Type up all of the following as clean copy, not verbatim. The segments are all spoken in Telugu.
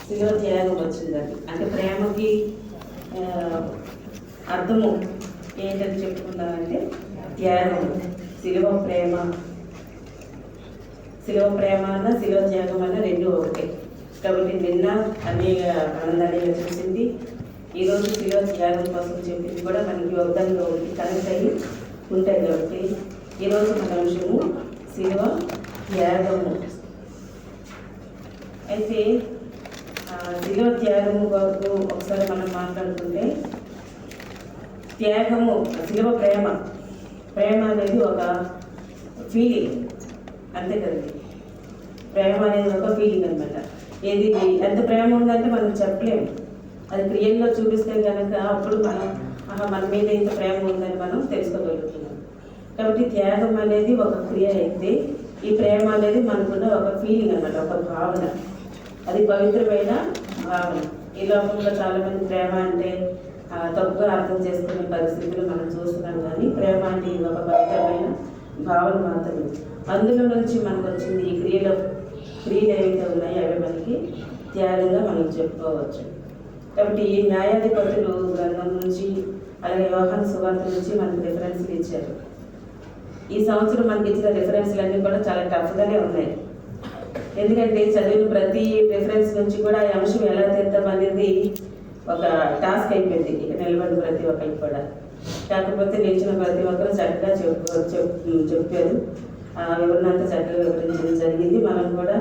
శిలువ త్యాగం వచ్చిందని. అంటే ప్రేమకి అర్థము ఏంటని చెప్పుకున్నామంటే త్యాగం. శిలువ ప్రేమ అన్న శిలువ త్యాగం అన్న రెండు ఒకటే. కాబట్టి నిన్న అనేక ఆనందాన్ని చూసింది, ఈరోజు శిలువ త్యాగం కోసం చెప్పింది కూడా మనకి ఒకదానిలో ఒకటి కనెక్ట్ అయ్యి ఉంటాయి. కాబట్టి ఈరోజు మన అంశము శిలువ త్యాగము. అయితే శిలువ త్యాగము వరకు ఒకసారి మనం మాట్లాడుకుంటే, త్యాగము శిలువ ప్రేమ అనేది ఒక ఫీలింగ్, అంతే కదండి. ప్రేమ అనేది ఒక ఫీలింగ్ అనమాట. ఏది ఎంత ప్రేమ ఉందంటే మనం చెప్పలేము, అది క్రియల్లో చూపిస్తే కనుక అప్పుడు మన మీద ఇంత ప్రేమ ఉందని మనం తెలుసుకోగలుగుతున్నాం. కాబట్టి త్యాగం అనేది ఒక క్రియ అయితే, ఈ ప్రేమ అనేది మనకున్న ఒక ఫీలింగ్ అనమాట, ఒక భావన. అది పవిత్రమైన భావన. ఈ లోకంలో చాలామంది ప్రేమ అంటే తప్పుగా అర్థం చేసుకునే పరిస్థితులు మనం చూస్తున్నాం. కానీ ప్రేమ అంటే ఇది ఒక పవిత్రమైన భావన మాత్రమే. అందులో నుంచి మనకు వచ్చింది ఈ క్రియలు ఏవైతే ఉన్నాయో అవి మనకి త్యాగంగా మనం చెప్పుకోవచ్చు. కాబట్టి ఈ న్యాయాధిపతులు గ్రంథం నుంచి, అలాగే యోహాను సువార్త నుంచి మనకు రిఫరెన్స్లు ఇచ్చారు. ఈ సంవత్సరం మనకి ఇచ్చిన రిఫరెన్స్లు అన్నీ కూడా చాలా టఫ్గానే ఉన్నాయి. ఎందుకంటే చదివిన ప్రతి రిఫరెన్స్ నుంచి కూడా ఈ అంశం ఎలా తీద్దాం అనేది ఒక టాస్క్ అయిపోయింది ఇక నిలబడి ప్రతి ఒక్కరికి కూడా. కాకపోతే నిలిచిన ప్రతి ఒక్కరు చక్కగా చెప్పారు, వివరణంతా చక్కగా వివరించడం జరిగింది. మనం కూడా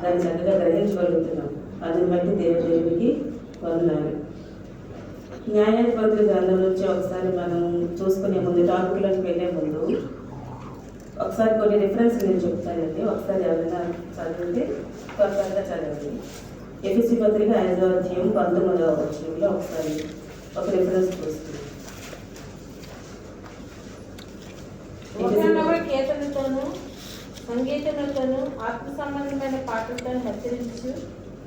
దాన్ని చక్కగా గ్రహించగలుగుతున్నాం. అందుని బట్టి దేవునికి వందనాలు. న్యాయాధిపతుల గ్రంథం నుంచి ఒకసారి మనం చూసుకునే ముందు, టాపిక్లోకి వెళ్ళే ముందు ఒకసారి కొన్ని రిఫరెన్స్ నేను చెప్తానండి. ఒకసారి ఎవరైనా చదివితే త్వరగా చదవండి. ఎఫెసీ పత్రిక 5వ అధ్యాయం 19వ వచనంలో ఒకసారి ఒక రిఫరెన్స్ చూస్తుంది. కీర్తనలతోనూ సంగీతములతోనూ ఆత్మ సంబంధమైన పాటలతో హెచ్చరించు,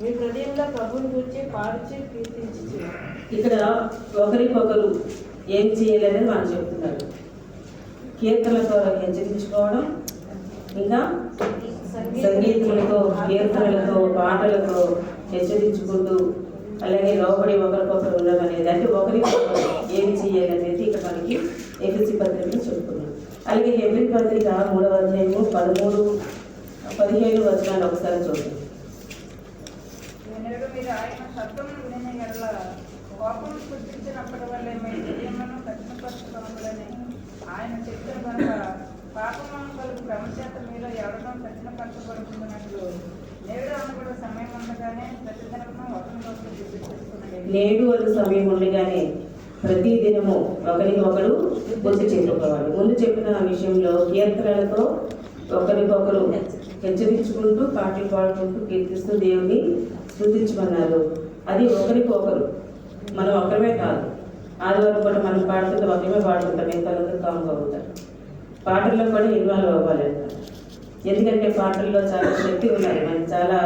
మీ హృదయంలో ప్రభువుని గురించి పాడుచు కీర్తించు. ఇక్కడ ఒకరికొకరు ఏం చేయాలనేది మనం చెప్తున్నారు. కీర్తనలతో హెచ్చరించుకోవడం, ఇంకా సంగీతములతో, కీర్తనలతో, పాటలతో హెచ్చరించుకుంటూ, అలాగే లోబడి ఒకరికొకరు ఉండడం అనేది, అంటే ఒకరికొకరు ఏం చేయాలనేది ఇక్కడ మనకి ఎఫెసీ పత్రికలో చెప్పుకున్నాం. అలాగే హెబ్రీ పత్రిక 3వ అధ్యాయము 13-15 వచనాలు ఒకసారి చూడండి. కోపం పుట్టించినప్పటి వల్ల హృదయమును కఠినపరచుకోవాలని ఆయన చెప్పిన కనుక పాపమును కలుగు క్రమచేత మీలో ఎవరినో కఠినపరచబడుతున్నట్లు నేడు అనబడే సమయం ఉండగానే ప్రతిదినము ప్రతి దినము ఒకరికి ఒకరు బుద్ధి చెప్పుకోవాలి. ముందు చెప్పిన విషయంలో కీర్తనలతో ఒకరికొకరు హెచ్చరించుకుంటూ, పాటలు పాడుకుంటూ, కీర్తిస్తూ దేవుని స్తుతించమన్నారు. అది ఒకరికొకరు, మనం ఒకరమే కాదు. ఆదివారం కూడా మనం పాడుతుంటే ఒకరమే పాడుకుంటాం, మిగతా కాంగ్ అవుతారు. పాటల్లో కూడా ఇన్వాల్వ్ అవ్వాలంట. ఎందుకంటే పాటల్లో చాలా శక్తి ఉన్నాయి. మనకి చాలా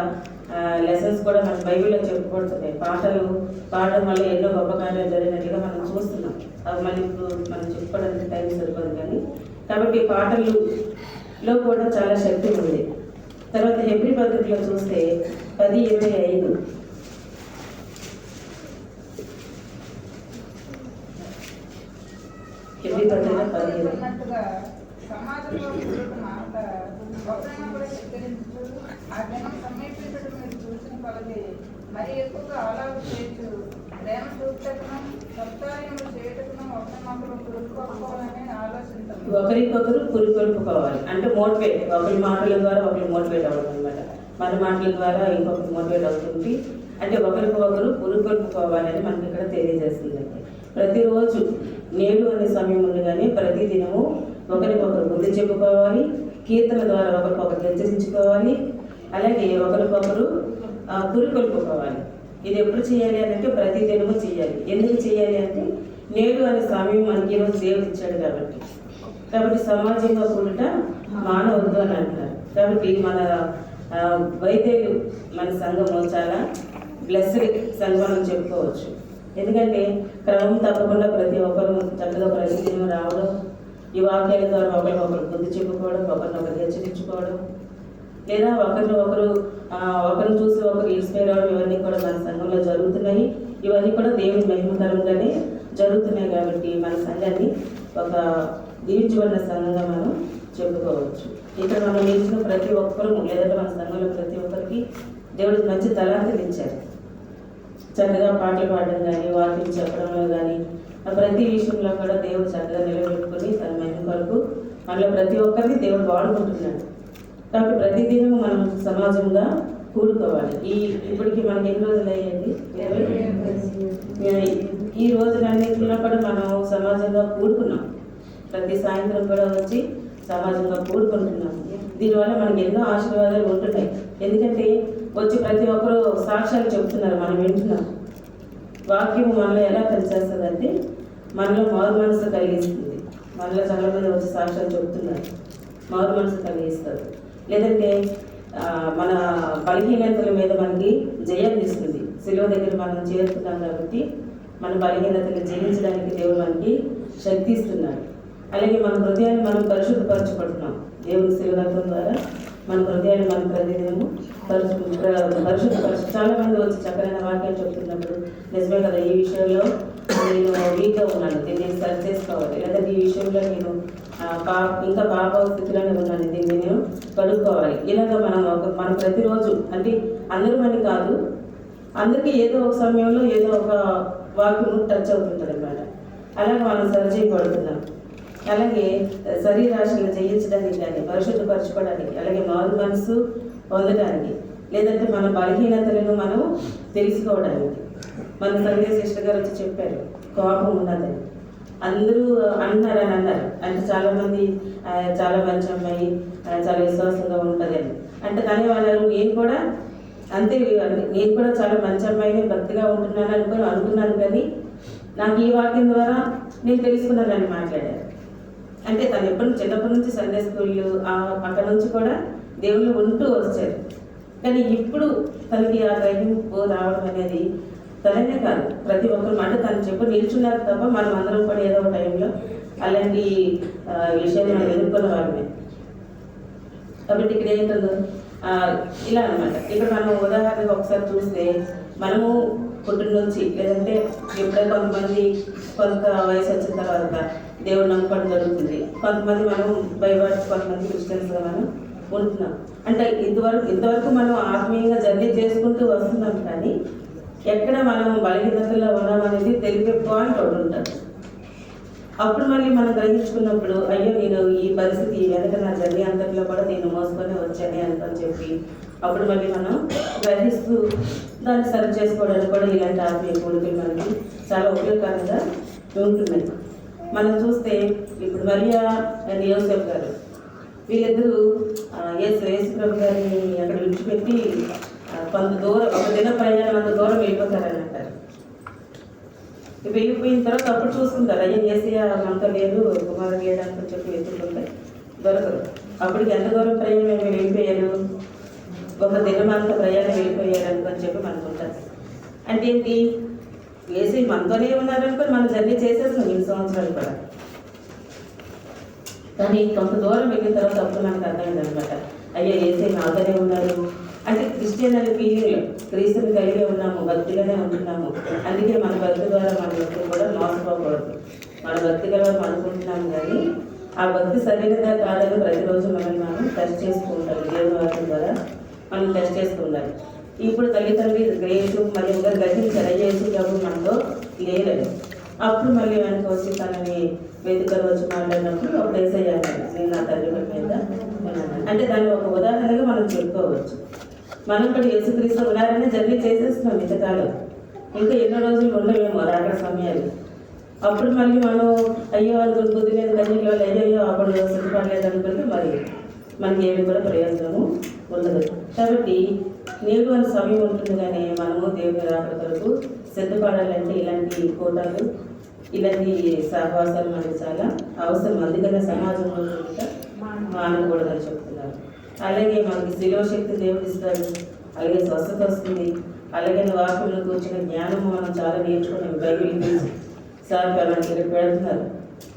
లెసన్స్ కూడా మన బైబిల్లో చెప్పుకుంటున్నాయి. పాటలు పాడడం వల్ల ఎన్నో గొప్ప కార్యాలు జరిగినట్టుగా మనం చూస్తున్నాం. అవి మళ్ళీ ఇప్పుడు మనం చెప్పుకోవడానికి టైం సరిపోదు. కానీ కాబట్టి పాటల్లో కూడా చాలా శక్తి ఉంది. తర్వాత హెబ్రీ పత్రికలో చూస్తే 10:25 హెబ్రీ పత్రిక 10:25 సమాజంలో ఒకరినొకరు హెచ్చరించు, ఆ దినం సమీపించడం మీరు చూసిన కొలది మరి ఎక్కువగా అలాగే చేయొచ్చు. ప్రేమ చూపుటకును సత్కార్యములు చేయటకును ఒకరినొకరు పురుకోవాలని ఆలోచించాలి. ఒకరికొకరు పురుకొల్పుకోవాలి అంటే మోటివేట్, ఒకరి మాటల ద్వారా ఒకరు మోటివేట్ అవ్వడం అనమాట. మన మాటల ద్వారా ఇంకొకరు మోటివేట్ అవుతుంది. అంటే ఒకరికొకరు పురుకొల్పుకోవాలని మనకి ఇక్కడ తెలియజేస్తుందండి. ప్రతిరోజు నేడు అనే సమయం ఉండగానే ప్రతి దినము ఒకరికొకరు బుద్ధి చెప్పుకోవాలి, కీర్తన ద్వారా ఒకరికొకరు హెచ్చరించుకోవాలి, అలాగే ఒకరికొకరు పురుకొల్పుకోవాలి. ఇది ఎప్పుడు చేయాలి అంటే ప్రతి దినము చేయాలి. ఎందుకు చేయాలి అంటే నేడు అనే సమయం మనకి ఈరోజు దేవుడు ఇచ్చాడు కాబట్టి సమాజంగా కూడట మానవద్దు అని అంటారు. కాబట్టి మన వైద్యులు, మన సంఘము చాలా బ్లెస్డ్ సంఘం అని చెప్పుకోవచ్చు. ఎందుకంటే క్రమం తప్పకుండా ప్రతి ఒక్కరు చక్కగా ప్రతిదినం రావడం, ఈ వాక్యాల ద్వారా ఒకరికొకరు బుద్ధి చెప్పుకోవడం, ఒకరినొకరు హెచ్చరించుకోవడం, లేదా ఒకరిని చూసి ఒకరు ఇన్స్పైర్ అవ్వడం ఇవన్నీ కూడా మన సంఘంలో జరుగుతున్నాయి. ఇవన్నీ కూడా దేవుని మహిమకరంగానే జరుగుతున్నాయి. కాబట్టి మన సంఘాన్ని ఒక దీవించబడిన సంఘంగా మనం చెప్పుకోవచ్చు. ఇక్కడ మనం నిలిచిన ప్రతి ఒక్కరు లేదంటే మన సంఘంలో ప్రతి ఒక్కరికి దేవుడికి మంచి తలాంతులు ఇచ్చారు. చక్కగా పాటలు పాడడం కానీ, వాక్యం చెప్పడంలో కానీ, ప్రతి విషయంలో కూడా దేవుడు చక్కగా నిలబెట్టుకుని తన మహిమ కొరకు మనలో ప్రతి ఒక్కరిని దేవుడు వాడుకుంటున్నాడు. కాబట్టి ప్రతిదినం మనం సమాజంగా కూడుకోవాలి. ఇప్పటికి మనకి ఎన్ని రోజులు అయ్యింది? ఈ రోజులన్నింటిలో కూడా మనం సమాజంగా కూడుకున్నాం. ప్రతి సాయంత్రం కూడా వచ్చి సమాజంగా కూడుకుంటున్నాం. దీనివల్ల మనకి ఎన్నో ఆశీర్వాదాలు ఉంటున్నాయి. ఎందుకంటే వచ్చి ప్రతి ఒక్కరూ సాక్ష్యాలు చెప్తున్నారు, మనం వింటున్నాం. వాక్యం మనలో ఎలా పనిచేస్తుందంటే మనలో మారు మనసు కలిగిస్తుంది. మనలో చాలా మంది వచ్చి సాక్ష్యాలు చెప్తున్నారు, మారు మనసు కలిగిస్తారు. లేదంటే మన బలహీనతల మీద మనకి జయం ఇస్తుంది. శిలువ దగ్గర మనం చేరుతున్నాం కాబట్టి మన బలహీనతలు జయించడానికి దేవుడు మనకి శక్తి ఇస్తున్నాడు. అలాగే మన హృదయాన్ని మనం పరిశుద్ధపరచుకుంటున్నాం. దేవుని శిలువత్వం ద్వారా మన హృదయాన్ని మనం ప్రతిదినము పరిశుద్ధపరచు. చాలా మంది వచ్చి చక్కనైన వాక్యాలు చెప్తున్నప్పుడు నిజమే కదా, ఈ విషయంలో నేను వీక్గా ఉన్నాను, దీన్ని నేను సరి చేసుకోవాలి, లేదంటే ఈ విషయంలో నేను ఇంకా పాప స్థితిలోనే ఉన్నాను, దీన్ని నేను కడుక్కోవాలి. ఇలాగ మనం ప్రతిరోజు అంటే అందరూ అని కాదు, అందరికీ ఏదో ఒక సమయంలో ఏదో ఒక వాక్యం టచ్ అవుతుంటుంది అన్నమాట. అలాగే మనం సరి చేయబడుతున్నాం. అలాగే శరీరాశలను జయించడానికి కానీ, పరిశుద్ధపరచుకోవడానికి, అలాగే మారు మనసు పొందడానికి, లేదంటే మన బలహీనతలను మనం తెలుసుకోవడానికి. మన సందేశ సిస్టర్ గారు వచ్చి చెప్పారు, కోపం ఉన్నదని అందరూ అన్నారు. అంటే చాలామంది చాలా మంచి అమ్మాయి, చాలా విశ్వాసంగా ఉంటుందని అంటే తనే వాళ్ళు నేను కూడా అంతే, నేను కూడా చాలా మంచి అమ్మాయిని భక్తిగా ఉంటున్నాను అనుకున్నాను. కానీ నాకు ఈ వాక్యం ద్వారా నేను తెలుసుకున్నానని మాట్లాడారు. అంటే తను చిన్నప్పటి నుంచి సండే స్కూళ్ళు అక్కడ నుంచి కూడా దేవుళ్ళు ఉంటూ వచ్చారు. కానీ ఇప్పుడు తనకి ఆ గ్రహింపు రావడం అనేది తననే కాదు, ప్రతి ఒక్కరు అంటే తను చెప్పు నిల్చున్నారు తప్ప మనం అందరం కూడా ఏదో ఒక టైంలో అలాంటి విషయాన్ని మనం ఎదుర్కొన్న వారమే. కాబట్టి ఇక్కడ ఏంటందో ఇలా అనమాట. ఇక్కడ మనం ఉదాహరణకు ఒకసారి చూస్తే మనము పుట్టిన నుంచి లేదంటే ఎప్పుడైతే కొంత వయసు వచ్చిన తర్వాత దేవుడు నమ్మకం జరుగుతుంది. కొంతమంది మనం బైబర్స్, కొంతమంది క్రిస్టియన్స్గా మనం ఉంటున్నాం. అంటే ఇంతవరకు మనం ఆత్మీయంగా జర్నీ చేసుకుంటూ వస్తున్నాం. కానీ ఎక్కడ మనం బలహీనతల్లో ఉన్నామనేది తెలిపే పాయింట్ ఒకటి ఉంటుంది. అప్పుడు మళ్ళీ మనం గ్రహించుకున్నప్పుడు అయ్యో నేను ఈ పరిస్థితి వెనక నా జర్నీ అంతట్లో కూడా నేను మోసుకొని వచ్చానే అని చెప్పి అప్పుడు మళ్ళీ మనం గ్రహిస్తూ దాన్ని సరి చేసుకోవడానికి కూడా ఇలాంటి ఆత్మీయ కోరికలు మనకి చాలా ఉపయోగకరంగా ఉంటున్నాయి. మనం చూస్తే ఇప్పుడు మరియా అండ్ యోసేఫ్ గారు వీళ్ళిద్దరూ యేసు ప్రభు గారిని అక్కడ విడిచిపెట్టి కొంత దూరం, ఒక దిన ప్రయాణం అంత దూరం వెళ్ళిపోతారని అంటారు. వెళ్ళిపోయిన తర్వాత అప్పుడు చూసుకుంటారు, అయ్యా ఏసయ్య మనతో లేదు, కుమారుడు లేడు అని చెప్పి వెతుకుంటే దొరకరు. అప్పటికి ఎంత దూరం ప్రయాణం వెళ్ళిపోయారు, ఒక దినమంత ప్రయాణం వెళ్ళిపోయారు అని చెప్పి మనకుంటారు. అంటే ఏంటి, ఏసీ మనతోనే ఉన్నారనుకొని మనం జర్నీ చేసేస్తాం ఇన్ని సంవత్సరాలు కూడా. కానీ కొంత దూరం వెళ్ళిన తర్వాత అప్పుడు మనకు అర్థమైంది అనమాట, అయ్యో ఏసీ నాతోనే ఉన్నారు. అంటే క్రిస్టియన్ అనే ఫీలింగ్లో క్రీస్తుని కలిగి ఉన్నాము, భక్తిగానే ఉంటున్నాము. అందుకే మన భక్తి ద్వారా మన ఎప్పుడు కూడా మోసపోకూడదు. మన భక్తి గల అనుకుంటున్నాము, కానీ ఆ భక్తి సరైనదా కాదని ప్రతిరోజు మనల్ని మనం టెస్ట్ చేసుకుంటాం. దేవుని వాక్యం ద్వారా మనం టెస్ట్ చేసుకుంటాం. ఇప్పుడు తల్లిదండ్రి గ్రేసు మళ్ళీ ఇంకా గ్రహించారు, అయ్యేసి కాబట్టి మనతో లేరని. అప్పుడు మళ్ళీ వెనక వచ్చి తనని వేదికలు వచ్చి మాట్లాడినప్పుడు ఒక దేశయ్యాను, నేను నా తల్లి మీద ఉన్నాను. అంటే దాన్ని ఒక ఉదాహరణగా మనం చెప్పుకోవచ్చు. మనం కూడా యేసుక్రీస్తు ఉన్నారని జర్నీ చేసేస్తున్నాం ఇంతకాలం. ఇంకా ఎన్నో రోజులు ఉండలేము రాకడ సమయాలు. అప్పుడు మళ్ళీ మనం అయ్యో అనుకుని బుద్ధి లేదు కన్నీళ్ళు వాళ్ళు అయ్యో అప్పుడు సిద్ధపడలేదు అనుకుంటే మరి మనకి ఏమి కూడా ప్రయోజనము ఉండదు. కాబట్టి నేడు అని సమయం ఉంటుంది, కానీ మనము దేవుని రాకడ కొరకు సిద్ధపడాలంటే ఇలాంటి కూటాలు, ఇలాంటి సహవాసాలు మనకు చాలా అవసరం. అందుకనే సమాజంలో మానకూడదని చెప్తున్నారు. అలాగే మనకి శిలువ శక్తి దేవుడు ఇస్తాడు, అలాగే స్వస్థత వస్తుంది. అలాగే వాక్యంలో కూర్చున్న జ్ఞానము మనం చాలా నేర్చుకున్నాం. బైబిల్ సార్ మనకి ఇక్కడ పెడుతున్నారు,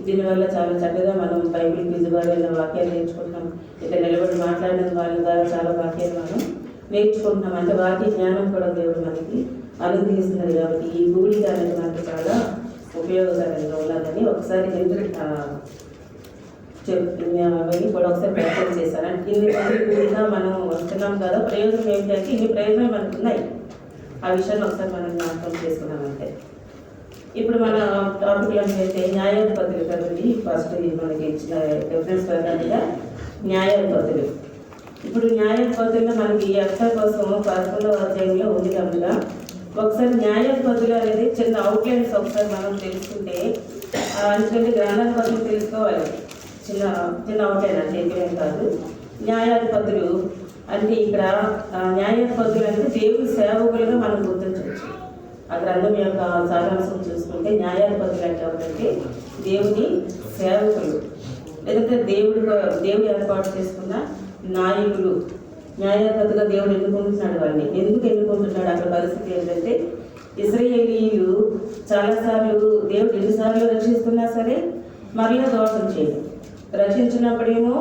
దీనివల్ల చాలా చక్కగా మనం బైబిల్ క్విజ్ ద్వారా వాక్యాలు నేర్చుకుంటున్నాం. ఇక్కడ నిలబడి మాట్లాడిన వాళ్ళ ద్వారా చాలా వాక్యాలు మనం నేర్చుకుంటున్నాం. అంటే వాక్య జ్ఞానం కూడా దేవుడు మనకి అనుగ్రహిస్తున్నారు. కాబట్టి ఈ కూడిక అనేది మనకు చాలా ఉపయోగకరంగా ఉన్నదని ఒకసారి అవన్నీ కూడా ఒకసారి ప్రయత్నం చేశాను. అంటే ఇన్ని రోజులుగా మనం వస్తున్నాం కదా, ప్రయోజనం ఏంటంటే ఇన్ని ప్రయోజనాలు మనకు ఉన్నాయి. ఆ విషయాన్ని ఒకసారి మనం జ్ఞాపకం చేసుకున్నాం అంతే. ఇప్పుడు మన టాపిక్లోకి వెళ్తే న్యాయాధిపతులు కదండి. ఫస్ట్ మనకి ఇచ్చిన రెఫరెన్స్ ప్రకారంగా న్యాయాధిపతులు. ఇప్పుడు న్యాయాధిపతుల్లో మనకి అర్థ కోసం 11వ అధ్యాయంలో ఉంది కనుక ఒకసారి న్యాయాధిపతులు అనేది చిన్న అవుట్లైన్స్ ఒకసారి మనం తెలుసుకుంటే, ఎందుకంటే గ్రంథాన్ని కోసం తెలుసుకోవాలి. చిన్న చిన్న అవుట్లైన్ అంటే ఎక్కువేం కాదు. న్యాయాధిపతులు అంటే ఇక్కడ న్యాయాధిపతులు అంటే దేవుడి సేవకులుగా మనం గుర్తించవచ్చు. ఆ గ్రంథం యొక్క సారాంశం చూసుకుంటే న్యాయాధిపతులు అంటే ఎవరంటే దేవుని సేవకులు, లేదంటే దేవుడు ఏర్పాటు చేసుకున్న నాయకులు. న్యాయాధిపతిగా దేవుడు ఎన్నుకుంటున్నాడు వాళ్ళని. ఎందుకు ఎన్నుకుంటున్నాడు? అక్కడ పరిస్థితి ఏంటంటే ఇశ్రాయేలీయులు చాలాసార్లు దేవుడు ఎన్నిసార్లు రక్షిస్తున్నా సరే మరలా దోషం చేయడం. రక్షించినప్పుడేమో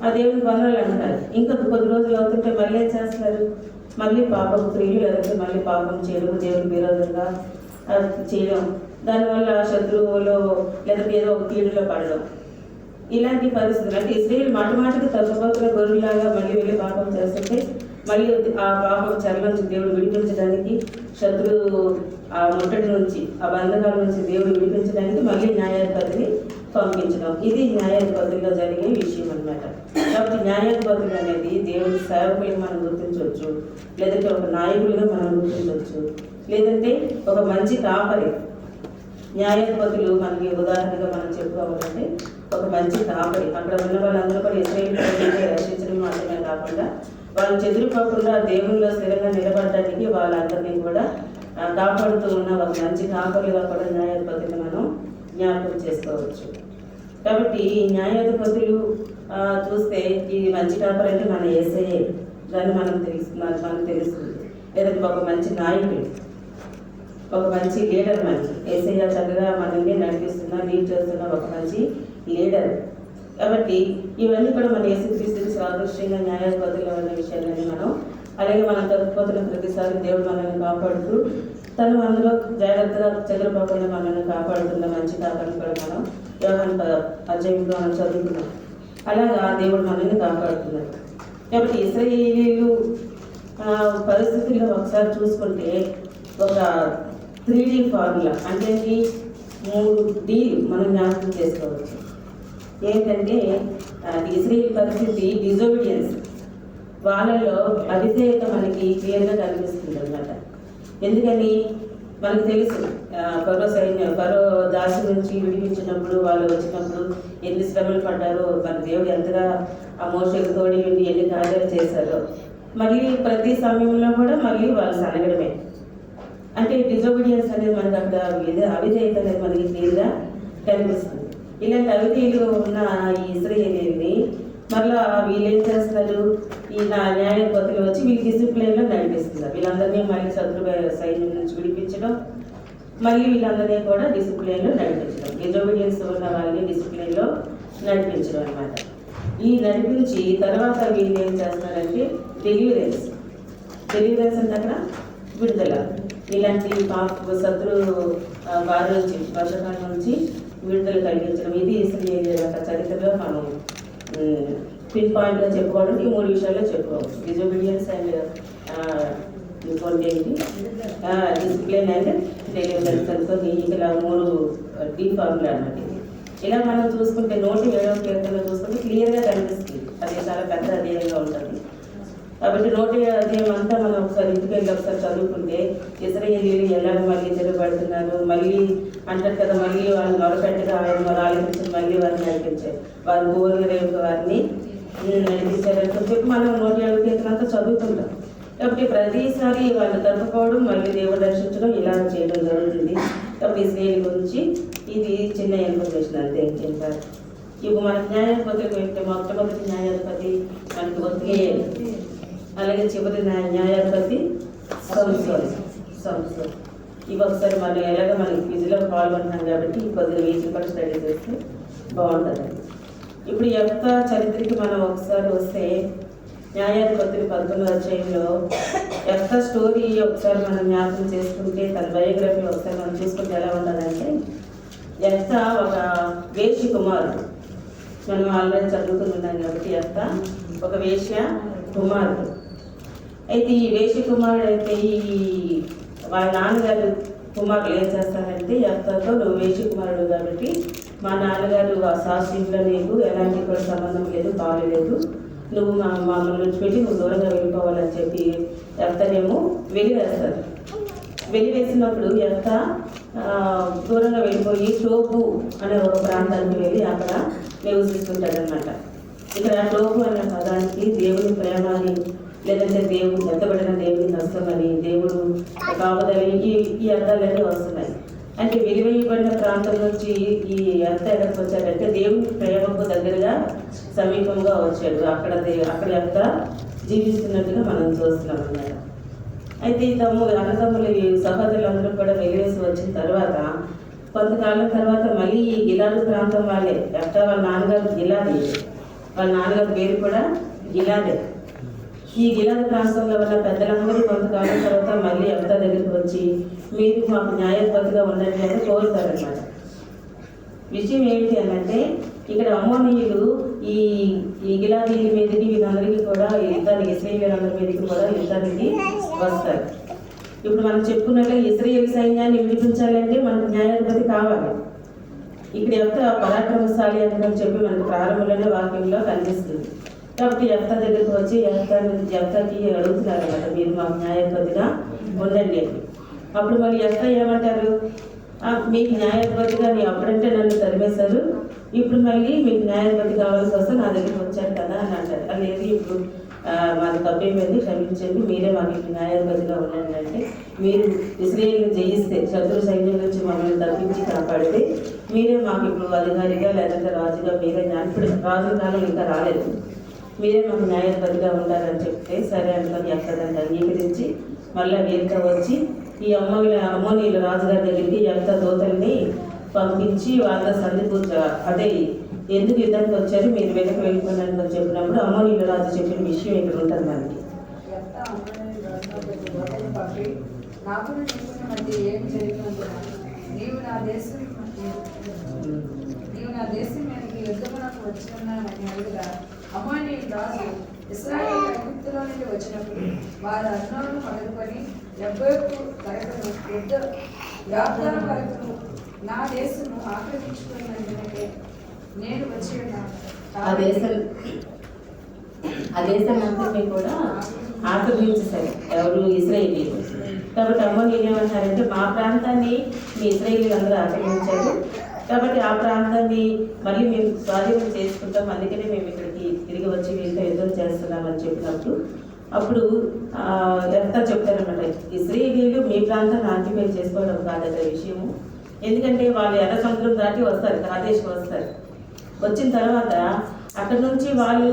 ఆ దేవుడికి వనరులు అంటారు. ఇంకా కొద్ది రోజులు అవుతుంటే మళ్ళీ ఏం చేస్తారు? మళ్ళీ పాపం క్రియలు, లేదంటే మళ్ళీ పాపం చేయడం, దేవుడికి విరోధంగా చేయడం, దానివల్ల శత్రువులో లేదంటే ఏదో ఒక కీడులో పడడం, ఇలాంటి పరిస్థితులు. అంటే ఇశ్రాయేలు మాటమాటకి తగ్గిపోతున్న గొర్రెలాగా మళ్ళీ వెళ్ళి పాపం చేస్తుంటే మళ్ళీ ఆ పాపం చెర నుంచి దేవుడు విడిపించడానికి, శత్రువు ఆ ముట్టడి నుంచి, ఆ బంధకాల నుంచి దేవుడు విడిపించడానికి మళ్ళీ న్యాయాధిపతిని పంపించడం. ఇది న్యాయాధిపతుల్లో జరిగే విషయం అన్నమాట. కాబట్టి న్యాయాధిపతులు అనేది దేవుడి సేవకులుగా మనం గుర్తించవచ్చు, లేదంటే ఒక నాయకులుగా మనం గుర్తించవచ్చు, లేదంటే ఒక మంచి కాపరి. న్యాయాధిపతులు మనకి ఉదాహరణగా మనం చెప్పుకోవాలంటే ఒక మంచి కాపరి. అక్కడ ఉన్న వాళ్ళందరూ కూడా ఇశ్రాయేలు ప్రజల్ని రక్షించడం మాత్రమే కాకుండా వాళ్ళు చెదిరిపోకుండా దేవుళ్ళలో స్థిరంగా నిలబడడానికి వాళ్ళందరినీ కూడా కాపాడుతూ ఉన్న ఒక మంచి కాపరులుగా కూడా న్యాయాధిపతులు మనం జ్ఞాపకం చేసుకోవచ్చు. కాబట్టి ఈ న్యాయాధిపతులు చూస్తే ఈ మంచి కాపరి అంటే మన యేసయ్యే, దాన్ని మనకు తెలుస్తుంది. లేదంటే ఒక మంచి నాయకుడు, ఒక మంచి లీడర్. మనకి యేసయ్య చక్కగా మనల్ని లీడ్ చేస్తున్న ఒక మంచి లీడర్. కాబట్టి ఇవన్నీ కూడా మన యేసుక్రీస్తుకి సాదృశ్యంగా న్యాయాధిపతులు అనే విషయాన్ని మనం, అలాగే మనం తగ్గిపోతున్న ప్రతిసారి దేవుడు మనల్ని కాపాడుతూ తను అందులో జాగ్రత్తగా చెదరిపోకుండా మనల్ని కాపాడుతున్న మంచి కాపాడిని కూడా మనం యోహాను అధ్యాయంలో మనం చదువుకున్నాం. అలాగా దేవుడు మనల్ని కాపాడుతున్నారు. కాబట్టి ఇశ్రాయేలీయులు పరిస్థితుల్లో ఒకసారి చూసుకుంటే ఒక 3D ఫార్ములా అంటే 3D మనం జ్ఞాపకం చేసుకోవచ్చు. ఏంటంటే ఇశ్రాయేలు పరిస్థితి డిజోబీడియన్స్, వాళ్ళలో అవిధేయత మనకి క్లియర్గా కనిపిస్తుంది అన్నమాట. ఎందుకని మనకు తెలుసు, ఫరో దాసి నుంచి విడిపించినప్పుడు వాళ్ళు వచ్చినప్పుడు ఎన్ని శ్రమలు పడ్డారో, మన దేవుడు ఎంతగా ఆ మోషకు తోడి ఉండి ఎన్ని కార్యాలు చేశారో. మళ్ళీ ప్రతి సమయంలో కూడా మళ్ళీ వాళ్ళు సనగడమే. అంటే డిజోబీడియన్స్ అనేది మనకు అక్కడ అవిధేయత అనేది మనకి క్లియర్గా కనిపిస్తుంది. ఇలాంటి అవిధేయులు ఉన్న ఈ ఇశ్రాయేలీయుల్ని మళ్ళా వీళ్ళు ఏం చేస్తున్నారు? ఈ న్యాయాధిపతులు వచ్చి వీళ్ళు డిసిప్లిన్లో నడిపిస్తున్నారు. వీళ్ళందరినీ మళ్ళీ శత్రు సైన్యం నుంచి విడిపించడం, మళ్ళీ వీళ్ళందరినీ కూడా డిసిప్లిన్లో నడిపించడం, డిజోబీడియన్స్ ఉన్న వాళ్ళని డిసిప్లిన్లో నడిపించడం అన్నమాట. ఈ నడిపించి తర్వాత వీళ్ళు ఏం చేస్తున్నారంటే డెలివరెన్స్ అంటే అక్కడ విడుదల. ఇలాంటి శత్రు బాధ నుంచి, వర్షకాల నుంచి విడుదల కలిగించడం. ఇది ఇశ్రాయేలు యొక్క చరిత్రలో మనం పిన్ పాయింట్గా చెప్పుకోవడం ఈ 3 విషయాల్లో చెప్పుకోవచ్చు. డిజోబీడియన్స్ అండ్ ఇంకోటి ఏంటి డిసిప్లిన్ అండ్ డెలివరెన్స్. ఇలా 3 D ఫార్ములా అన్నమాట. ఇలా మనం చూసుకుంటే 107వ కీర్తనలో చూసుకుంటే క్లియర్గా కనిపిస్తుంది. అది చాలా పెద్ద అధ్యాయంగా ఉంటుంది. కాబట్టి 107వ అధ్యాయం అంతా మనం ఒకసారి ఇంటికి వెళ్ళి ఒకసారి చదువుకుంటే ఇశ్రాయేలీయులు ఎలాగ మళ్ళీ తిరగబడుతున్నారు, మళ్ళీ అంటారు కదా, మళ్ళీ వాళ్ళు మొరపెట్టగా ఆయన ఆలోచించి మళ్ళీ వారిని నడిపించారు, వారి గోరుల రేపు వారిని నడిపించారని చెప్పి మనం 107వ కీర్తన అంతా చదువుకుంటాం. కాబట్టి ప్రతిసారి వాళ్ళు తప్పుకోవడం, మళ్ళీ దేవుడు దర్శించడం ఇలా చేయడం జరుగుతుంది. కాబట్టి ఇశ్రాయేలు గురించి ఇది చిన్న ఇన్ఫర్మేషన్ అంతే, ఇంకేం కాదు. ఇప్పుడు మన న్యాయాధిపతికి వెళ్తే మొట్టమొదటి న్యాయాధిపతి మనకి ఒత్తిడి, అలాగే చివరి న్యాయాధిపతి సంసోన్. ఇవి ఒకసారి మనం ఎలాగ మనకి క్విజ్లో పాల్గొంటున్నాం కాబట్టి కొద్దిగా వీటిని కూడా స్టడీ చేస్తే బాగుంటుందండి. ఇప్పుడు యొక్క చరిత్రకి మనం ఒకసారి వస్తే న్యాయాధిపతులు 11వ అధ్యాయంలో యొక్క స్టోరీ ఒకసారి మనం జ్ఞాపకం చేసుకుంటే తన బయోగ్రఫీ ఒకసారి మనం చూసుకుంటే ఎలా ఉంటుందంటే యొక్క ఒక వేశ్య కుమారుడు. మనం ఆల్రెడీ చదువుకుంటున్నాం కాబట్టి యొక్క ఒక వేశ్య కుమారుడు. అయితే ఈ వేశ్య కుమారుడు అయితే ఈ వాళ్ళ నాన్నగారు కుమారులు ఏం చేస్తారంటే ఎక్కతో నువ్వు వేశ్య కుమారుడు కాబట్టి మా నాన్నగారు ఆ శాస్త్రీలో నీకు ఎలాంటి కూడా సంబంధం లేదు, బాగలేదు, నువ్వు మమ్మల్ని విడిచిపెట్టి నువ్వు దూరంగా వెళ్ళిపోవాలని చెప్పి ఎక్కనేమో వెలివేస్తారు. వెలివేసినప్పుడు ఎక్క దూరంగా వెళ్ళిపోయి టోపు అనే ఒక ప్రాంతానికి వెళ్ళి అక్కడ నివసిస్తుంటాడనమాట. ఇక్కడ టోపు అనే పదానికి దేవుని ప్రేమని లేదంటే దేవుడు ఎత్తబడిన దేవుని నష్టమని దేవుడు కావదని ఈ అర్థాలన్నీ వస్తున్నాయి. అంటే వెలివేయబడిన ప్రాంతం నుంచి ఈ అర్థం ఎక్కడికి వచ్చాడంటే దేవుని ప్రేమకు దగ్గరగా సమీపంగా వచ్చాడు. అక్కడ ఎంత జీవిస్తున్నట్టుగా మనం చూస్తున్నాం అన్నమాట. అయితే ఈ అన్నదమ్ములు ఈ సహోదరులందరూ కూడా వెలివేసి వచ్చిన తర్వాత కొంతకాలం తర్వాత మళ్ళీ ఈ గిలాదు ప్రాంతం వాళ్ళే ఎక్కడ వాళ్ళ నాన్నగారు గిలాది, వాళ్ళ నాన్నగారి పేరు కూడా గిలాదే. ఈ గిలాదు ప్రాంతంలో ఉన్న పెద్దలందరూ కొంతకాలం తర్వాత మళ్ళీ ఎక్క దగ్గరికి వచ్చి మీరు మాకు న్యాయాధిపతిగా ఉండండి అని కోరుతారనమాట. విషయం ఏంటి అనంటే ఇక్కడ అమ్మోనీయులు ఈ గిలాదీల మీదకి వీళ్ళందరికీ కూడా యుద్ధానికి ఇశ్రాయేలీయులందరి మీదకి కూడా యుద్ధానికి వస్తారు. ఇప్పుడు మనం చెప్పుకున్నట్టు ఇశ్రాయేల్ సైన్యాన్ని విడిపించాలంటే మనకు న్యాయాధిపతి కావాలి. ఇక్కడ యొక్క పరాక్రమశాలి అని చెప్పి మనకు ప్రారంభంలోనే వాక్యంలో కనిపిస్తుంది. కాబట్టి ఎఫ్త దగ్గరికి వచ్చి ఎఫ్తకి అడుగుతున్నారు అన్నమాట, మీరు మాకు న్యాయాధిపతిగా ఉండండి అని. అప్పుడు మళ్ళీ ఎఫ్త ఏమంటారు, మీకు న్యాయాధిపతిగా అప్పుడంటే నన్ను తరిమేశారు, ఇప్పుడు మళ్ళీ మీకు న్యాయాధిపతి కావాల్సి వస్తే నా దగ్గరికి వచ్చారు కదా అని అంటారు. అది లేదు, ఇప్పుడు మాకు తప్పేమైంది, క్షమించండి, మీరే మాకు ఇప్పుడు న్యాయాధిపతిగా ఉండండి అంటే, మీరు ఇశ్రాయేలును జయిస్తే శత్రు సైన్యం నుంచి మమ్మల్ని తప్పించి కాపాడితే మీరే మాకు ఇప్పుడు అధికారిగా లేదంటే రాజుగా మీరే ఇప్పుడు రాజు కాలం ఇంకా రాలేదు, మీరే మాకు న్యాయాధిపతిగా ఉంటారని చెప్తే సరే అనుకొని ఎక్కదంటే అంగీకరించి మళ్ళీ వీరితో వచ్చి ఈ అమ్మోనీయుల రాజుగారి దగ్గరికి ఎంత దూతల్ని పంపించి వాళ్ళ సంధి పూజ అదే ఎందుకు యుద్ధానికి వచ్చారు మీరు వెనక్కి వెళ్ళిపోయినానికి అని చెప్పినప్పుడు అమ్మోనీయుల రాజు చెప్పిన విషయం ఇక్కడ ఉంటుంది మనకి. నీవు నా దేశం మీదకి యుద్ధమునకు వచ్చున్నానని అడుగుగా అమ్మోనీయుల రాజు ఇశ్రాయేలు ఐగుప్తులో నుండి వచ్చినప్పుడు వారు అర్నోను మొదలుకొని యబ్బోకు వరకును యొర్దాను వరకును నా దేశము ఆక్రమించుకున్నందుకే నేను వచ్చి ఆ దేశం అంతా కూడా ఆక్రమించేశారు ఎవరు ఇశ్రాయేలీయులు. కాబట్టి అమ్మోనీయులు ఏమంటారంటే మా ప్రాంతాన్ని మీ ఇశ్రాయేలీయులు అందరూ ఆక్రమించారు కాబట్టి ఆ ప్రాంతాన్ని మళ్ళీ మేము స్వాధీనం చేసుకుంటాం, అందుకనే మేము ఇక్కడికి తిరిగి వచ్చి వీళ్ళతో యుద్ధం చేస్తున్నామని చెప్పినప్పుడు అప్పుడు ఎంత చెప్తారన్నమాట, ఇశ్రాయేలీయులు మీ ప్రాంతాన్ని ఆక్యుపై చేసుకోవడం కాదన్న విషయము. ఎందుకంటే వాళ్ళు ఎర్ర సముద్రం దాటి వస్తారు, కాదేశ్ వస్తారు. వచ్చిన తర్వాత అక్కడ నుంచి వాళ్ళు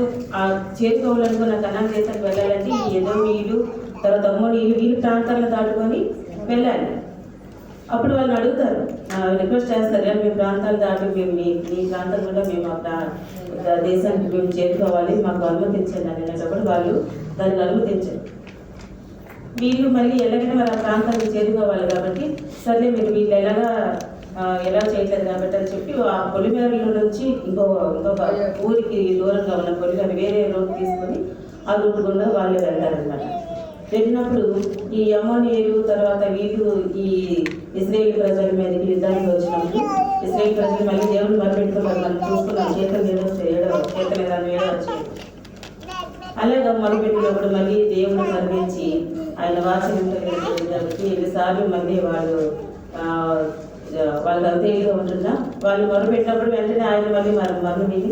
చేరుకోవాలనుకున్న కనాన్ దేశానికి వెళ్ళాలంటే ఈ ఎదోమీయులు తర్వాత అమ్మోనీయులు వీళ్ళ ప్రాంతాలను దాటుకొని వెళ్ళాలి. అప్పుడు వాళ్ళని అడుగుతారు, రిక్వెస్ట్ చేస్తారు, మీ ప్రాంతాలు దాటి మేము మీ ప్రాంతం కూడా మేము ఆ దేశానికి మేము చేరుకోవాలి, మాకు అనుమతించండి అనేటప్పుడు వాళ్ళు దానికి అనుమతించరు. వీళ్ళు మళ్ళీ ఎలాగైనా మరి ఆ ప్రాంతానికి చేరుకోవాలి కాబట్టి సరే మీరు వీళ్ళు ఎలా చేయట్లేదు కాబట్టి అని చెప్పి ఆ పొలిమేరలో నుంచి ఇంకొక ఊరికి దూరంగా ఉన్న పొలిమేర వేరే రోడ్డు తీసుకొని ఆ రూట్ గుండా వాళ్ళు వెళ్తారనమాట. వెళ్ళినప్పుడు ఈ అమ్మోనీయులు తర్వాత వీళ్ళు ఈ ఇశ్రాయేల్ ప్రజల మీదకి యుద్ధానికి వచ్చినప్పుడు ఇశ్రాయేల్ ప్రజలు మళ్ళీ దేవుని మొదలుపెట్టుకున్నారు. మనం చూసుకున్నాం చేతులు వచ్చాయి. అలాగే మొదలుపెట్టినప్పుడు మళ్ళీ దేవుడు మరణించి ఆయన వాచనం కాబట్టి ఎన్నిసార్లు మళ్ళీ వాళ్ళకి అంతేగా ఉంటుందా వాళ్ళు మొదలుపెట్టినప్పుడు వెంటనే ఆయన మళ్ళీ మరణి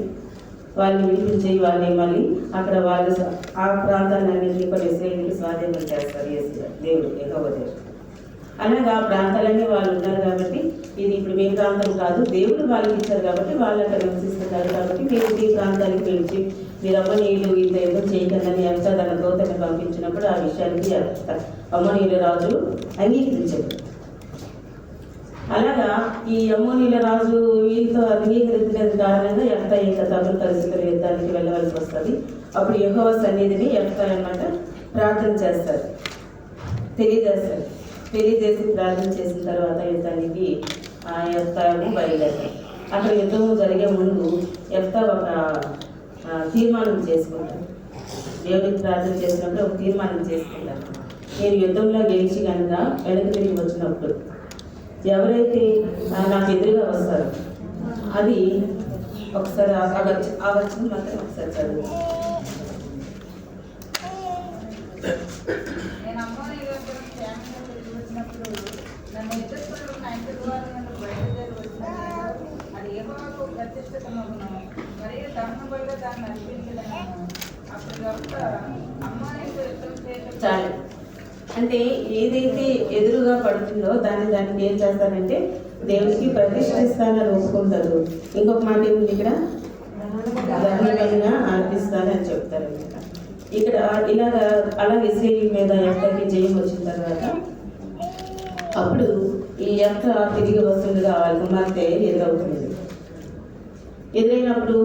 వాళ్ళని విడిపించి వాళ్ళని మళ్ళీ అక్కడ వాళ్ళు ఆ ప్రాంతాన్ని అన్నింటినీ కూడా ఇశ్రాయేలుకి స్వాధీనం చేస్తారు దేవుడు యెహోవా దేవుడు. అలాగే ఆ ప్రాంతాలన్నీ వాళ్ళు ఉన్నారు కాబట్టి ఇది ఇప్పుడు మీ ప్రాంతం కాదు, దేవుడు వాళ్ళకి ఇచ్చారు కాబట్టి వాళ్ళు అక్కడ నివసిస్తున్నారు కాబట్టి మీరు ఈ ప్రాంతానికి పిలిచి మీరు అమ్మనీయులు ఇంత యుద్ధం చేయకండి ఎంత తన దూతని పంపించినప్పుడు ఆ విషయానికి అమ్మనీయుల రాజు అంగీకరించారు. అలాగా ఈ అమ్మోనీల రాజు వీళ్ళతో అంగీకరించిన కారణంగా యెఫ్తా ఇంకా తగులు పరిస్థితులు యుద్ధానికి వెళ్ళవలసి వస్తుంది. అప్పుడు యెహోవా సన్నిధిని యెఫ్తా అన్నమాట ప్రార్థన చేస్తారు, తెలియజేసి ప్రార్థన చేసిన తర్వాత యుద్ధానికి ఆ యెఫ్తాను బయలుదేరుతారు. అక్కడ యుద్ధం జరిగే ముందు యెఫ్తా ఒక తీర్మానం చేసుకుంటారు. దేవుడికి ప్రార్థన చేసినప్పుడు ఒక తీర్మానం చేసుకుంటారు. నేను యుద్ధంలో గెలిచి కనుక వెనక్కి తిరిగి వచ్చినప్పుడు ఎవరైతే నాకు ఎదురుగా వస్తారో అది ఒకసారి ఆ వచ్చింది మాత్రం ఒకసారి చదువు. నేను అమ్మోనీయుల క్షేమంగా తిరిగి వచ్చినప్పుడు నన్ను ఎదుర్కొన్న నా ఇంటి ద్వారా నన్ను బయలుదేరి వచ్చినప్పుడు అది యెహోవాకు ప్రతిష్ఠితమగును మరియు దహనబలిగా దాన్ని అర్పించదను. అప్పుడు యెఫ్తా అమ్మోనీయులతో యుద్ధం చేయడం చాలు. అంటే ఏదైతే ఎదురుగా పడుతుందో దానికి ఏం చేస్తారంటే దేవుడికి ప్రతిష్ఠిస్తానని ఒప్పుకుంటారు. ఇంకొక మాట ఏముంది ఇక్కడ, దహనబలిగా అర్పిస్తానని చెప్తారు. ఇక్కడ ఇలాగా అలాగే ఇశ్రాయేలు మీద యెఫ్తాకి జయం వచ్చిన తర్వాత అప్పుడు ఈ యెఫ్తా తిరిగి వస్తుండగా వాళ్ళ కుమార్తె ఎదురవుతుంది. ఎదురైనప్పుడు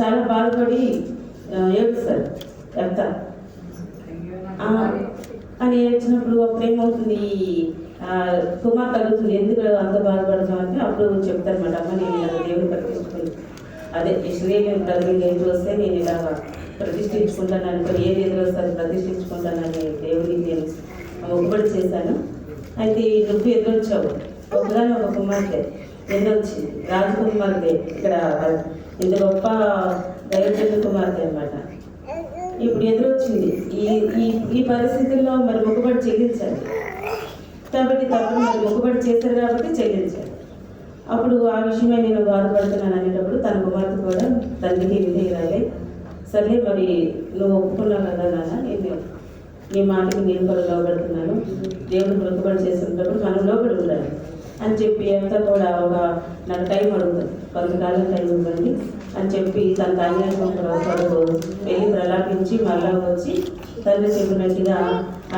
చాలా బాధపడి ఏడుస్తారు యెఫ్తా అని ఏడ్చినప్పుడు అప్పుడు ఏమవుతుంది, కుమార్తె అడుగుతుంది ఎందుకు అంత బాధపడతామంటే అప్పుడు చెప్తారన్నమాట, అమ్మ నేను ఇలా దేవుడు ప్రతిష్ఠించుకుని అదే ఇశ్రాయేలు ప్రజలు ఎదురు వస్తే నేను ఇలా ప్రతిష్ఠించుకుంటాను అనుకుని ఏది ఎదురు వస్తే ప్రతిష్ఠించుకుంటానని దేవుడికి నేను మొక్కుబడి చేశాను. అయితే నువ్వు ఎదురొచ్చావు, ఒకదాని ఒక కుమార్తె ఎదురొచ్చింది, రాజకుమార్తె, ఇక్కడ ఇంత గొప్ప దైవజన కుమార్తె అన్నమాట. ఇప్పుడు ఎదురొచ్చింది. ఈ పరిస్థితుల్లో మరి మొక్కుబడి చెల్లించాలి కాబట్టి తప్పని మరి మొక్కుబడి చేశారు కాబట్టి చెల్లించాలి. అప్పుడు ఆ విషయమే నేను బాధపడుతున్నాను అనేటప్పుడు తన కుమార్తె కూడా తండ్రికి విధేయురాలే, సరే మరి నువ్వు ఒప్పుకున్నావు కదా నాన్న, నేను నీ మాటకి నేను కూడా లోబడుతున్నాను, దేవుడు మొక్కుబడి చేసినప్పుడు మనం లోబడి ఉండాలి అని చెప్పి ఎంత కూడా ఒక నాకు టైం అడుగుతుంది, కొంతకాలం టైం ఇవ్వండి అని చెప్పి తన ధాన్యానికి కొరకు వెళ్ళి ప్రలాపించి మళ్ళా వచ్చి తండ్రి చెప్పినట్టుగా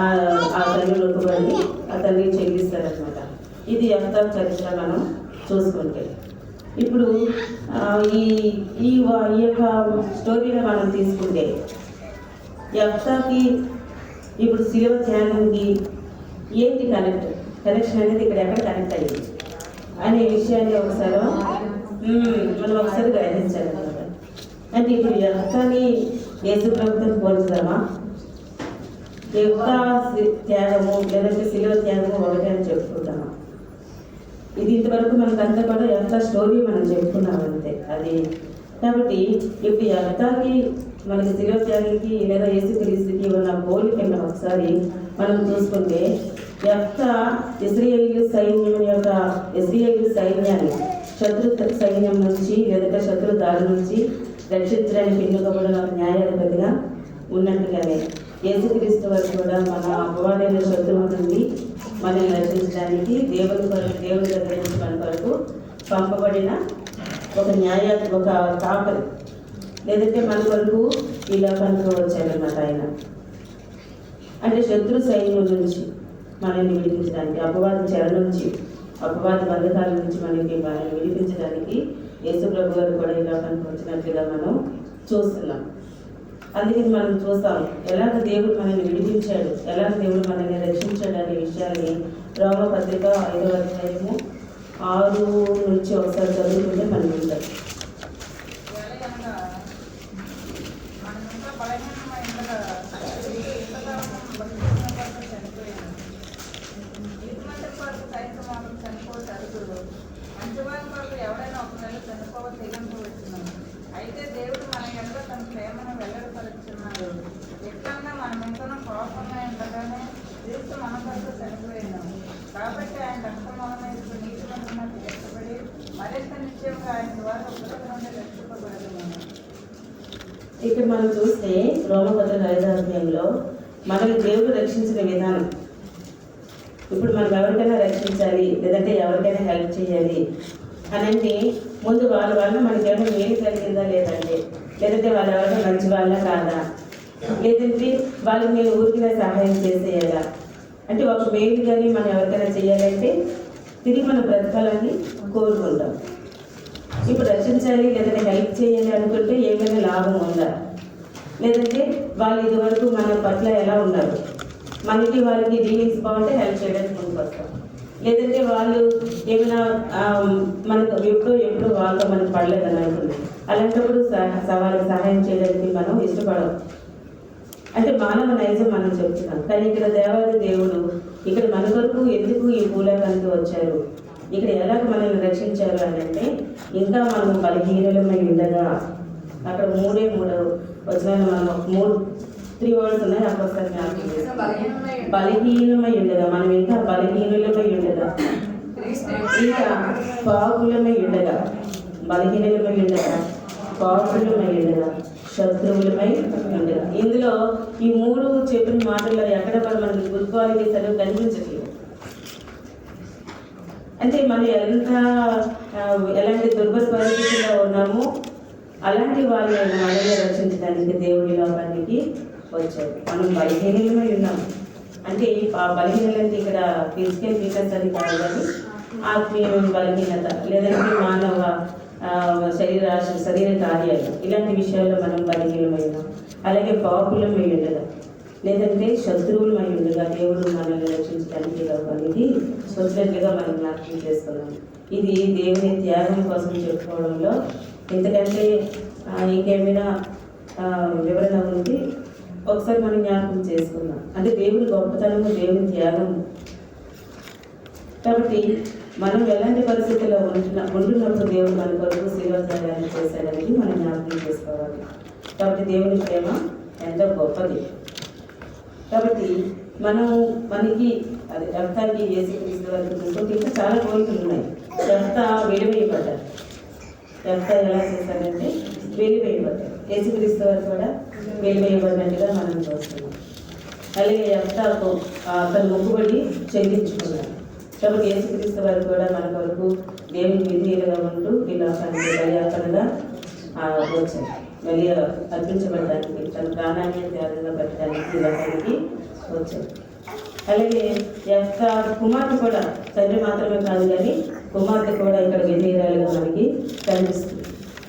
ఆ తల్లి మొక్కుబడి ఆ తల్లికి చెల్లిస్తారనమాట. ఇది యెఫ్తా చరిత్ర మనం చూసుకుంటే. ఇప్పుడు ఈ యొక్క స్టోరీలో మనం తీసుకుంటే యెఫ్తాకి ఇప్పుడు శిలువ త్యాగంకి ఏంటి కనెక్షన్ అనేది ఇక్కడ ఎక్కడ కనెక్ట్ అయ్యింది అనే విషయాన్ని ఒకసారి మనం ఒకసారి గ్రహించాలి అనమాట. అంటే ఇప్పుడు యెఫ్తాని యేసు ప్రభుత్వం పోల్చుదామా, యెఫ్తా త్యాగము లేదంటే శిలువ త్యాగము ఒకటే అని చెప్పుకుంటామా? ఇది ఇంతవరకు మనకంతా కూడా యెఫ్తా స్టోరీ మనం చెప్పుకున్నాం అంతే. అది కాబట్టి ఇప్పుడు యెఫ్తాకి మనకి శిలువ త్యాగానికి లేదా యేసుక్రీస్తుకి ఉన్న పోలికను ఒకసారి మనం చూసుకుంటే యెఫ్తా ఇశ్రాయేలు సైన్యాన్ని శత్రు సైన్యం నుంచి లేదంటే శత్రు దారి నుంచి రక్షించడానికి ఎన్నుకోబడిన ఒక న్యాయాధిపతిగా ఉన్నట్టుగానే యేసుక్రీస్తు వారు కూడా మన అపవాదైన శత్రువు నుండి మనల్ని రక్షించడానికి దేవుడి దగ్గర నుంచి మన వరకు పంపబడిన ఒక కాపరి లేదంటే మన వరకు ఈ లోకానికి వచ్చారన్నమాట ఆయన. అంటే శత్రు సైన్యం నుంచి మనల్ని విడిపించడానికి, అపవాద చెర నుంచి, అపవాద బంధకాల నుంచి మనల్ని విడిపించడానికి యేసు ప్రభు గారు కూడా ఈ లోకానికి వచ్చినట్లుగా మనం చూస్తున్నాం. అందుకని మనం చూస్తాం ఎలాగ దేవుడు మనల్ని విడిపించాడు, ఎలాగ దేవుడు మనల్ని రక్షించాడు అనే విషయాన్ని రోమపత్రిక 5వ అధ్యాయము 6 నుంచి ఒకసారి చదువుకుంటే మనం ఉంటాం. ఎవరైనా ఒక నెల చనిపోవాలి తెగంపవచ్చున్నాను. అయితే దేవుడు మన యొక్క తన ప్రేమను వెల్లడిపరుచున్నాడు. ఎట్లన్నా మనం ఎంతనో కోపంగా ఉండగానే క్రీస్తు మన కొరకు చనిపోయినాము. కాబట్టి ఆయన రక్తం వలన ఇప్పుడు నీటి వలన తీర్చబడి మరింత నిశ్చయంగా ఆయన ద్వారా ఉపద్రవం నుండి రక్షింపబడుతున్నాము. ఇక్కడ మనం చూస్తే రోమపత్రిక 5వ అధ్యాయంలో మనల్ని దేవుడు రక్షించిన విధానం. ఇప్పుడు మనం ఎవరికైనా రక్షించాలి లేదంటే ఎవరికైనా హెల్ప్ చేయాలి అని అంటే ముందు వాళ్ళ వల్ల మనకి ఏమైనా మేలు కలిగిందా లేదంటే, లేదంటే వాళ్ళు ఎవరైనా మంచి వాళ్ళ కాదా, లేదంటే వాళ్ళకి నేను ఊరికినా సహాయం చేసేయాలా అంటే ఒక మేలు కానీ మనం ఎవరికైనా చేయాలంటే తిరిగి మన ప్రతిఫలాన్ని కోరుకుంటాం. ఇప్పుడు రక్షించాలి లేదంటే హెల్ప్ చేయాలి అనుకుంటే ఏమైనా లాభం ఉందా? లేదంటే వాళ్ళు ఇదివరకు మన పట్ల ఎలా ఉన్నారు, మనకి వాళ్ళకి డీలింగ్స్ బాగుంటే హెల్ప్ చేయడానికి ముందుకు వస్తాం. లేదంటే వాళ్ళు ఏమైనా మనకు ఎప్పుడు వాళ్ళతో మనకు పడలేదని అనుకుంది, అలాంటప్పుడు వాళ్ళకి సహాయం చేయడానికి మనం ఇష్టపడం. అంటే మానవ నైజం మనం చెప్తున్నాం. కానీ ఇక్కడ దేవాది దేవుడు ఇక్కడ మన కొరకు ఎందుకు ఈ భూలోకానికి వచ్చారు, ఇక్కడ ఎలాగ మనల్ని రక్షించారు అని అంటే, ఇంకా మనం బలహీనమై ఉండగా, అక్కడ మూడు వచనాలు మనం 3 words ఉన్నాయి. అక్కడ బలహీనమై ఉండగా, మనం ఇంకా బలహీనులమై ఉండగా, ఇంకా పాపులమై ఉండగా, బలహీనులమై ఉండగా, పాపులమై ఉండగా, శత్రువులమై ఉండగా. ఇందులో ఈ 3 చెప్పిన మాటల్లో ఎక్కడ మనకి గుడ్ క్వాలిటీస్ అనేవి కనిపించట్లేదు. అంటే మనం ఎలాంటి దుర్భర పరిస్థితుల్లో ఉన్నామో అలాంటి వాళ్ళని మనల్ని రక్షించడానికి దేవుడి లోకానికి వచ్చారు. మనం బలహీనమై ఉన్నాము అంటే బలహీనలంటే ఇక్కడ ఫిజికల్ వీక్నెస్ అది కాదు, కానీ ఆత్మీయమైన బలహీనత లేదంటే మానవ శరీర కార్యాలు ఇలాంటి విషయాల్లో మనం బలహీనమై ఉన్నాం. అలాగే పాపులమై ఉండగా, లేదంటే శత్రువులమై ఉండగా దేవుడు మనల్ని రక్షించడానికి లోకానికి వచ్చినట్లుగా మనం జ్ఞాపకం చేసుకున్నాం. ఇది దేవుని త్యాగం కోసం చెప్పుకోవడంలో ఎందుకంటే ఇంకేమైనా వివరణ ఉంది ఒకసారి మనం జ్ఞాపకం చేసుకుందాం. అంటే దేవుని గొప్పతనము, దేవుని త్యాగం. కాబట్టి మనం ఎలాంటి పరిస్థితుల్లో ఉంటున్నప్పుడు దేవుడు మన కొరకు శిలువ త్యాగాన్ని చేశాడనేది మనం జ్ఞాపకం చేసుకోవాలి. కాబట్టి దేవుని ప్రేమ ఎంతో గొప్పది. కాబట్టి మనకి అది రక్తానికి యేసుక్రీస్తు వరకు చూసుకుంటే ఇంకా చాలా కోరికలు ఉన్నాయి. రక్త వెలివేయబడ్డారు. రక్త ఎలా చేశారంటే వెలివేయబడ్డారు. యేసుక్రీస్తు వరకు కూడా వెలివేయబడినట్టుగా మనం చూస్తున్నాం. అలాగే రక్తకు అతను మొక్కుబడి చెల్లించుకున్నారు. కాబట్టి యేసుక్రీస్తు వరకు కూడా మన వరకు దేవుని విధేయులుగా ఉంటూ ఈ లోకానికి బలియార్పణగా వచ్చారు. మళ్ళీ అర్పించబడడానికి, తన ప్రాణాన్ని త్యాగంగా పెట్టడానికి ఈ లోకానికి వచ్చారు. అలాగే యొక్క కుమార్తె కూడా, తండ్రి మాత్రమే కాదు కానీ కుమార్తె కూడా ఇక్కడ విధేయురాలుగా మనకి కనిపిస్తుంది.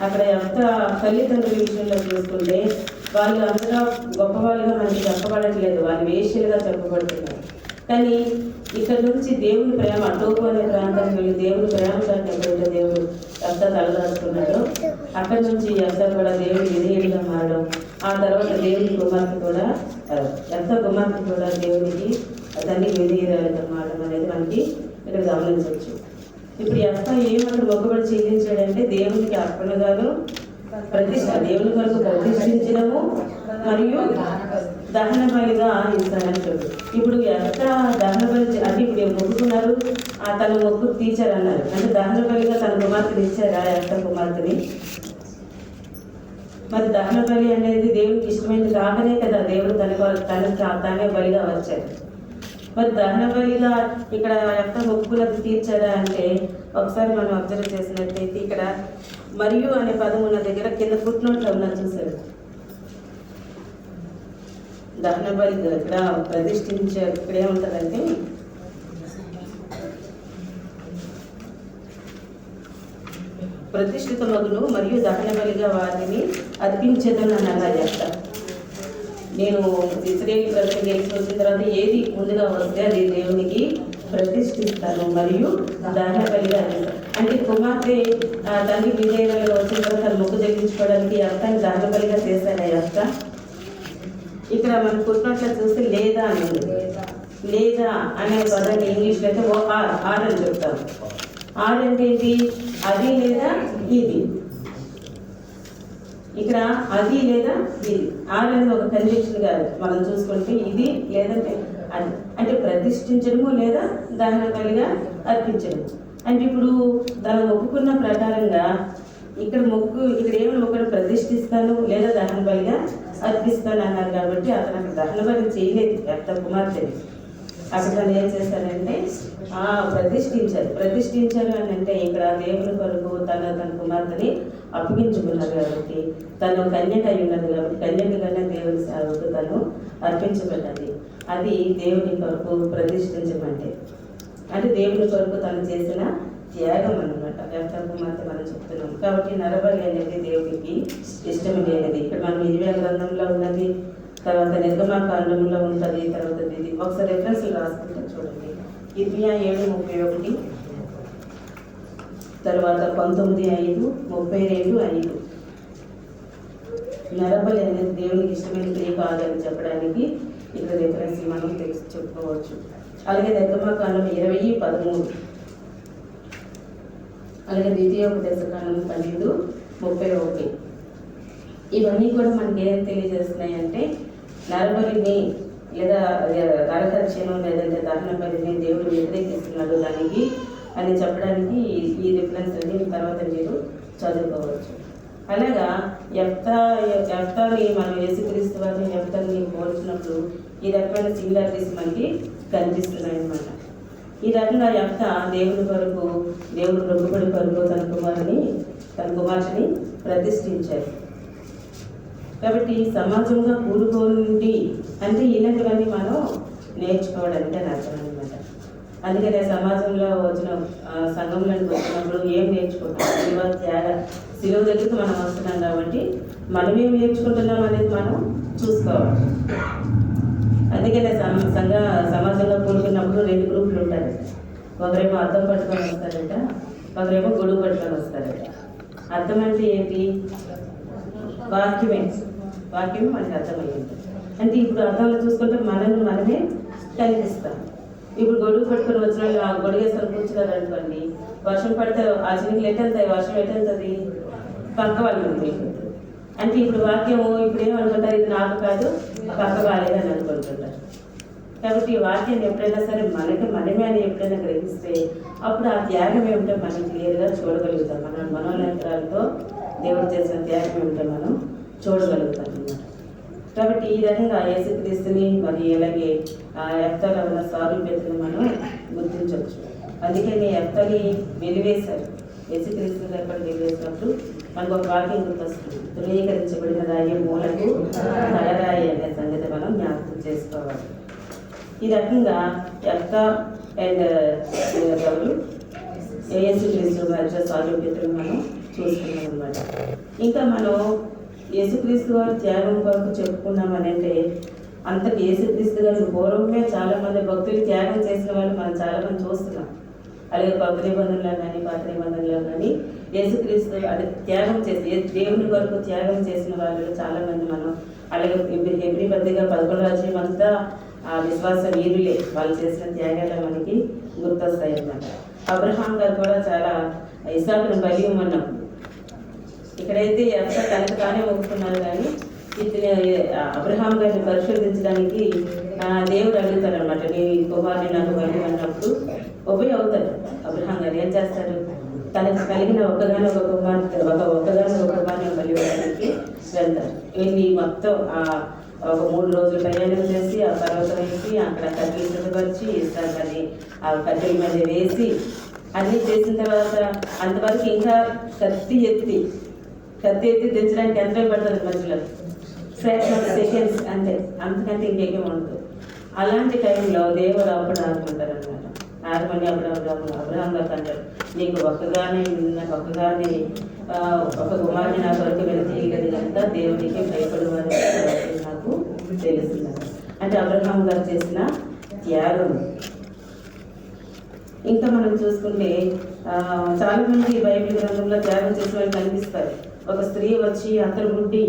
అక్కడ యొక్క తల్లిదండ్రుల విషయంలో చూసుకుంటే వాళ్ళు అంతగా గొప్పవాళ్ళుగా మనకి చెప్పబడట్లేదు, వాళ్ళు వేశ్యలుగా చెప్పబడుతున్నారు. కానీ ఇక్కడ నుంచి దేవుని ప్రేమ టోపు అనే ప్రాంతానికి వెళ్ళి దేవుని ప్రేమ చాటు ఎప్పుడైతే దేవుడు ఎంత తలదాచుకున్నాడో అక్కడి నుంచి ఎంత కూడా దేవుని విధేయుడిగా మారడం, ఆ తర్వాత దేవుని కుమార్తె కూడా దేవునికి తండ్రి విధేయురాలుగా మారడం అనేది మనకి ఇక్కడ గమనించవచ్చు. ఇప్పుడు ఎంత ఏమక్కడ మొక్కుబడి చెల్లించాడంటే దేవునికి అర్పణగాను దేవుని కొరకు ప్రతిష్ఠించడము మరియు దహన బలిగా ఇస్తానని చెప్పు. ఇప్పుడు ఎంత దహన బలి అంటే ఇప్పుడు మొక్కుకున్నారు, తన మొక్కు తీర్చారన్నారు. అంటే దహన బలిగా తన కుమార్తెని ఇచ్చారా ఎంత కుమార్తెని? మరి దహన బలి అనేది దేవునికి ఇష్టమైనది కాకనే కదా దేవుడు తానే బలిగా వచ్చారు. మరి దహన బలిగా ఇక్కడ ఎంత మొక్కులకు తీర్చారా అంటే ఒకసారి మనం అబ్జర్వ్ చేసినట్లయితే ఇక్కడ మరియు అనే పదం ఉన్న దగ్గర కింద ఫుట్ నోట్లో ఉన్నది చూసారు. దహన బలి ఇక్కడ ప్రతిష్ఠించారు. ఇక్కడ ఏముంటుందంటే ప్రతిష్ఠిత మగును మరియు దహన బలిగా వారిని అర్పించేదని నన్ను అలా చేస్తారు. నేను ఇశ్రాయేలు ప్రజలు గెలిచి వచ్చిన తర్వాత ఏది ముందుగా వస్తే అది దేవునికి ప్రతిష్ఠిస్తాను మరియు దహన బలిగా అర్పిస్తాను. అంటే కుమార్తె తండ్రి విజయనగరంలో వచ్చిన తర్వాత తను మొక్కు చెల్లించుకోవడానికి అర్థాన్ని దహన బలిగా చేశాను. అర్థ ఇక్కడ మనం పుట్టినట్లు చూస్తే లేదా అనేది, లేదా అనే పదాన్ని ఇంగ్లీష్లో అయితే ఆర్ అని చెప్తారు. ఆర్ అంటే ఏంటి? అది లేదా ఇది. ఇక్కడ అది లేదా ఇది. ఆర్ అనేది ఒక కంజంక్షన్ కాదు. మనం చూసుకుంటే ఇది లేదంటే అది, అంటే ప్రతిష్ఠించడము లేదా దహన బలిగా అర్పించడం. అంటే ఇప్పుడు తను ఒప్పుకున్న ప్రకారంగా ఇక్కడ ఏమైనా ఒకటి ప్రతిష్ఠిస్తాను లేదా దహన బలిగా అర్పిస్తాను అన్నారు. కాబట్టి అతను అక్కడ దహన బలి చేయలేదు ఎంత కుమార్తెని. అక్కడ తను ఏం చేశారంటే ప్రతిష్ఠించారు అని అంటే ఇక్కడ దేవుని కొరకు తన కుమార్తెని అప్పగించుకున్నారు. కాబట్టి తను కన్యక అయి ఉన్నది కాబట్టి కన్యకగానే దేవుని సేవకు తను అర్పించబడ్డది. అది దేవుని కొరకు ప్రతిష్ఠించమంటే. అంటే దేవుని కొరకు తను చేసిన త్యాగం అన్నమాట. ఎఫ్తా కుమార్తె మనం చెప్తున్నాం. కాబట్టి నరబలి అనేది దేవుడికి ఇష్టమైనది. ఇక్కడ మనం ఇరిమియా గ్రంథంలో ఉన్నది, తర్వాత నిర్గమాకాండంలో ఉంటుంది, తర్వాత ఇది ఒకసారి రెఫరెన్స్లు రాసుకుంటాం చూడండి. ఇర్మియా 7:31, తర్వాత 19:5, 32:5. నరబలి అనేది దేవునికి ఇష్టమైన క్రియ కాదని చెప్పడానికి ఇక్కడ రిఫరెన్స్ మనం చెప్పుకోవచ్చు. అలాగే నిర్గమాకాండం 20:13, అలాగే ద్వితీయోపదేశకాండం 12:31. ఇవన్నీ కూడా మనకి ఏం తెలియజేస్తున్నాయి అంటే నరబలిని లేదా నరహత్యను లేదంటే దహన బలిని దేవుడు వ్యతిరేకిస్తున్నాడు దానికి అని చెప్పడానికి ఈ రిఫరెన్స్ అన్ని తర్వాత మీరు చదువుకోవచ్చు. అలాగా యెఫ్తాని మనం యేసుక్రీస్తు వారిని యెఫ్తాని పోల్చినప్పుడు ఈ రకమైన సిమిలారిటీస్ మనకి కనిపిస్తున్నాయి అన్నమాట. ఈ రకంగా యెఫ్తా దేవుడి కొరకు, దేవుడు ప్రభుబడి కొరకు తన కుమార్తెని ప్రతిష్ఠించారు. కాబట్టి సమాజంగా కూడుకోండి అంటే ఇలాంటివన్నీ మనం నేర్చుకోవడానికి అని అర్థం అనమాట. అందుకనే సమాజంలో వచ్చిన సంఘంలోకి వచ్చినప్పుడు ఏం నేర్చుకుంటాం? శిలువ దగ్గరికి మనం వస్తున్నాం కాబట్టి మనం ఏం నేర్చుకుంటున్నాం అనేది మనం చూసుకోవాలి. అందుకనే సమాజంలో కూడుకున్నప్పుడు 2 గ్రూపులు ఉంటారు. ఒకరేమో అద్దం పట్టుకొని వస్తారట, ఒకరేమో గొడుగు పట్టుకొని వస్తారట. అర్థం అంటే ఏంటి? వాక్యం మనకి అర్థమయ్యింది. అంటే ఇప్పుడు అర్థంలో చూసుకుంటే మనమే కనిపిస్తాం. ఇప్పుడు గొడుగు పట్టుకొని వచ్చిన వాళ్ళు ఆ గొడుగు వేసుకొని కూర్చున్నారు అనుకోండి, వర్షం పడితే ఆ చిన్నకి ఎటు వెళ్తాయి, వర్షం ఎటు వెళ్తుంది, పక్క వాళ్ళు వెళ్ళిపోతుంది. అంటే ఇప్పుడు వాక్యము ఇప్పుడు ఏమనుకుంటారు, ఇది నాకు కాదు పక్క వాళ్ళేదని అనుకుంటుంటారు. కాబట్టి ఈ వాక్యాన్ని ఎప్పుడైనా సరే మనమే అని ఎప్పుడైనా గ్రహిస్తే అప్పుడు ఆ త్యాగం ఏమిటో మనం క్లియర్గా చూడగలుగుతాం. మన మనోనేత్రాలతో దేవుడు చేసిన త్యాగం ఏమిటో మనం చూడగలుగుతాం అన్నమాట. కాబట్టి ఈ రకంగా యేసుక్రీస్తుని మరి అలాగే యెఫ్తాలో ఉన్న సారూప్యతను మనం గుర్తించవచ్చు. అందుకని యెఫ్తాని వెలివేశారు. యేసుక్రీస్తు ఎక్కడ వెలివేసినప్పుడు మనకు ఒక వాక్యం గుర్తొస్తుంది, ధృవీకరించబడిన రాయి మూలకు తలరాయి అనే సంగతి మనం జ్ఞాపకం చేసుకోవాలి. ఈ రకంగా యెఫ్తా అండ్ యేసుక్రీస్తు మధ్య సారూప్యతను మనం చూసుకున్నాం అన్నమాట. ఇంకా మనం యేసుక్రీస్తు వారి త్యాగం కొరకు చెప్పుకున్నామని అంటే అంతకు యేసుక్రీస్తు గారి పూర్వమే చాలామంది భక్తులు త్యాగం చేసిన వాళ్ళు మనం చాలామంది చూస్తున్నాం. అలాగే కొత్త నిబంధనలో కానీ పాత నిబంధనలో కానీ యేసుక్రీస్తు అది త్యాగం చేసి దేవుని కొరకు త్యాగం చేసిన వాళ్ళు చాలామంది మనం, అలాగే హెబ్రీ పత్రిక 11వ అధ్యాయం అంతా ఆ విశ్వాస వీరులే, వాళ్ళు చేసిన త్యాగాలు మనకి గుర్తొస్తాయి అన్నమాట. అబ్రహాం గారు కూడా చాలా ఇస్సాకును బలి ఇవ్వమన్నప్పుడు ఇక్కడైతే ఎంత తనకు తానే ఒప్పుకున్నారు, కానీ ఇతని అబ్రహాం గారిని పరిశోధించడానికి దేవుడు అడుగుతారు అనమాట. నీ కుమారుని నాకు బలి అన్నప్పుడు ఉభయ అవుతారు. అబ్రహాం గారు ఏం చేస్తారు? తనకు కలిగిన ఒక్కగానే ఒక కుమార్ని బలి ఇవ్వడానికి వెళ్తారు. వెళ్ళి మొత్తం ఒక 3 రోజులు ప్రయాణం చేసి ఆ పర్వతం వేసి అక్కడ కట్టెలు సిద్ధపరిచి ఇస్తారని ఆ కట్టెల మీద వేసి అన్నీ చేసిన తర్వాత అంతవరకు ఇంకా కత్తి ఎత్తి తెచ్చడానికి ఎంత పడుతుంది మధ్యలో ఫ్రాక్షన్ ఆఫ్ సెకండ్స్ అంతే, అంతకంటే ఇంకేం ఉండదు. అలాంటి టైంలో దేవుడు అప్పుడు ఆడుకుంటారు అనమాట. ఆడమని అప్పుడు అబ్రహాం గారు అంటారు, నీకు ఒక్కగానే ఒక కుమారుని నా కొరకు వెళతీయగలి కనుక దేవునికి భయపడేవారు నాకు తెలుస్తున్నారు. అంటే అబ్రహాం గారు చేసిన త్యాగం. ఇంకా మనం చూసుకుంటే చాలా మంది బైబిల్ గ్రంథంలో త్యాగం చేసిన వాళ్ళు కనిపిస్తారు. ఒక స్త్రీ వచ్చి అత్తరు గుడ్డి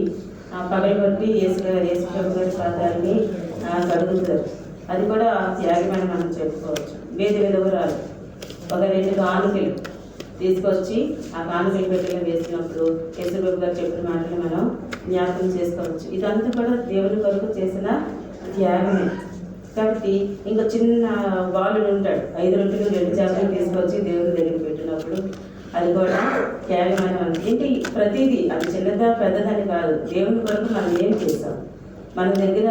పగలగొట్టి యేసుప్రభు గారి పాదాలని కడుగుతారు. అది కూడా త్యాగమని మనం చెప్పుకోవచ్చు. విధవరాలు ఒక 2 కానుకలు తీసుకొచ్చి ఆ కానుకలు పెట్టెలో వేసినప్పుడు యేసుప్రభు గారు చెప్పిన మాటలు మనం జ్ఞాపకం చేసుకోవచ్చు. ఇదంతా కూడా దేవుని కొరకు చేసిన త్యాగమే. కాబట్టి ఇంకా చిన్న బాలుడు ఉంటాడు, 5 రొట్టెలు 2 చేపలు తీసుకొచ్చి దేవుని దగ్గర పెట్టినప్పుడు అది కూడా త్యాగమైన ఏంటి? ప్రతిదీ అది చిన్నదా పెద్దదని కాదు, దేవుని కొరకు మనం ఏం చేస్తాం, మన దగ్గర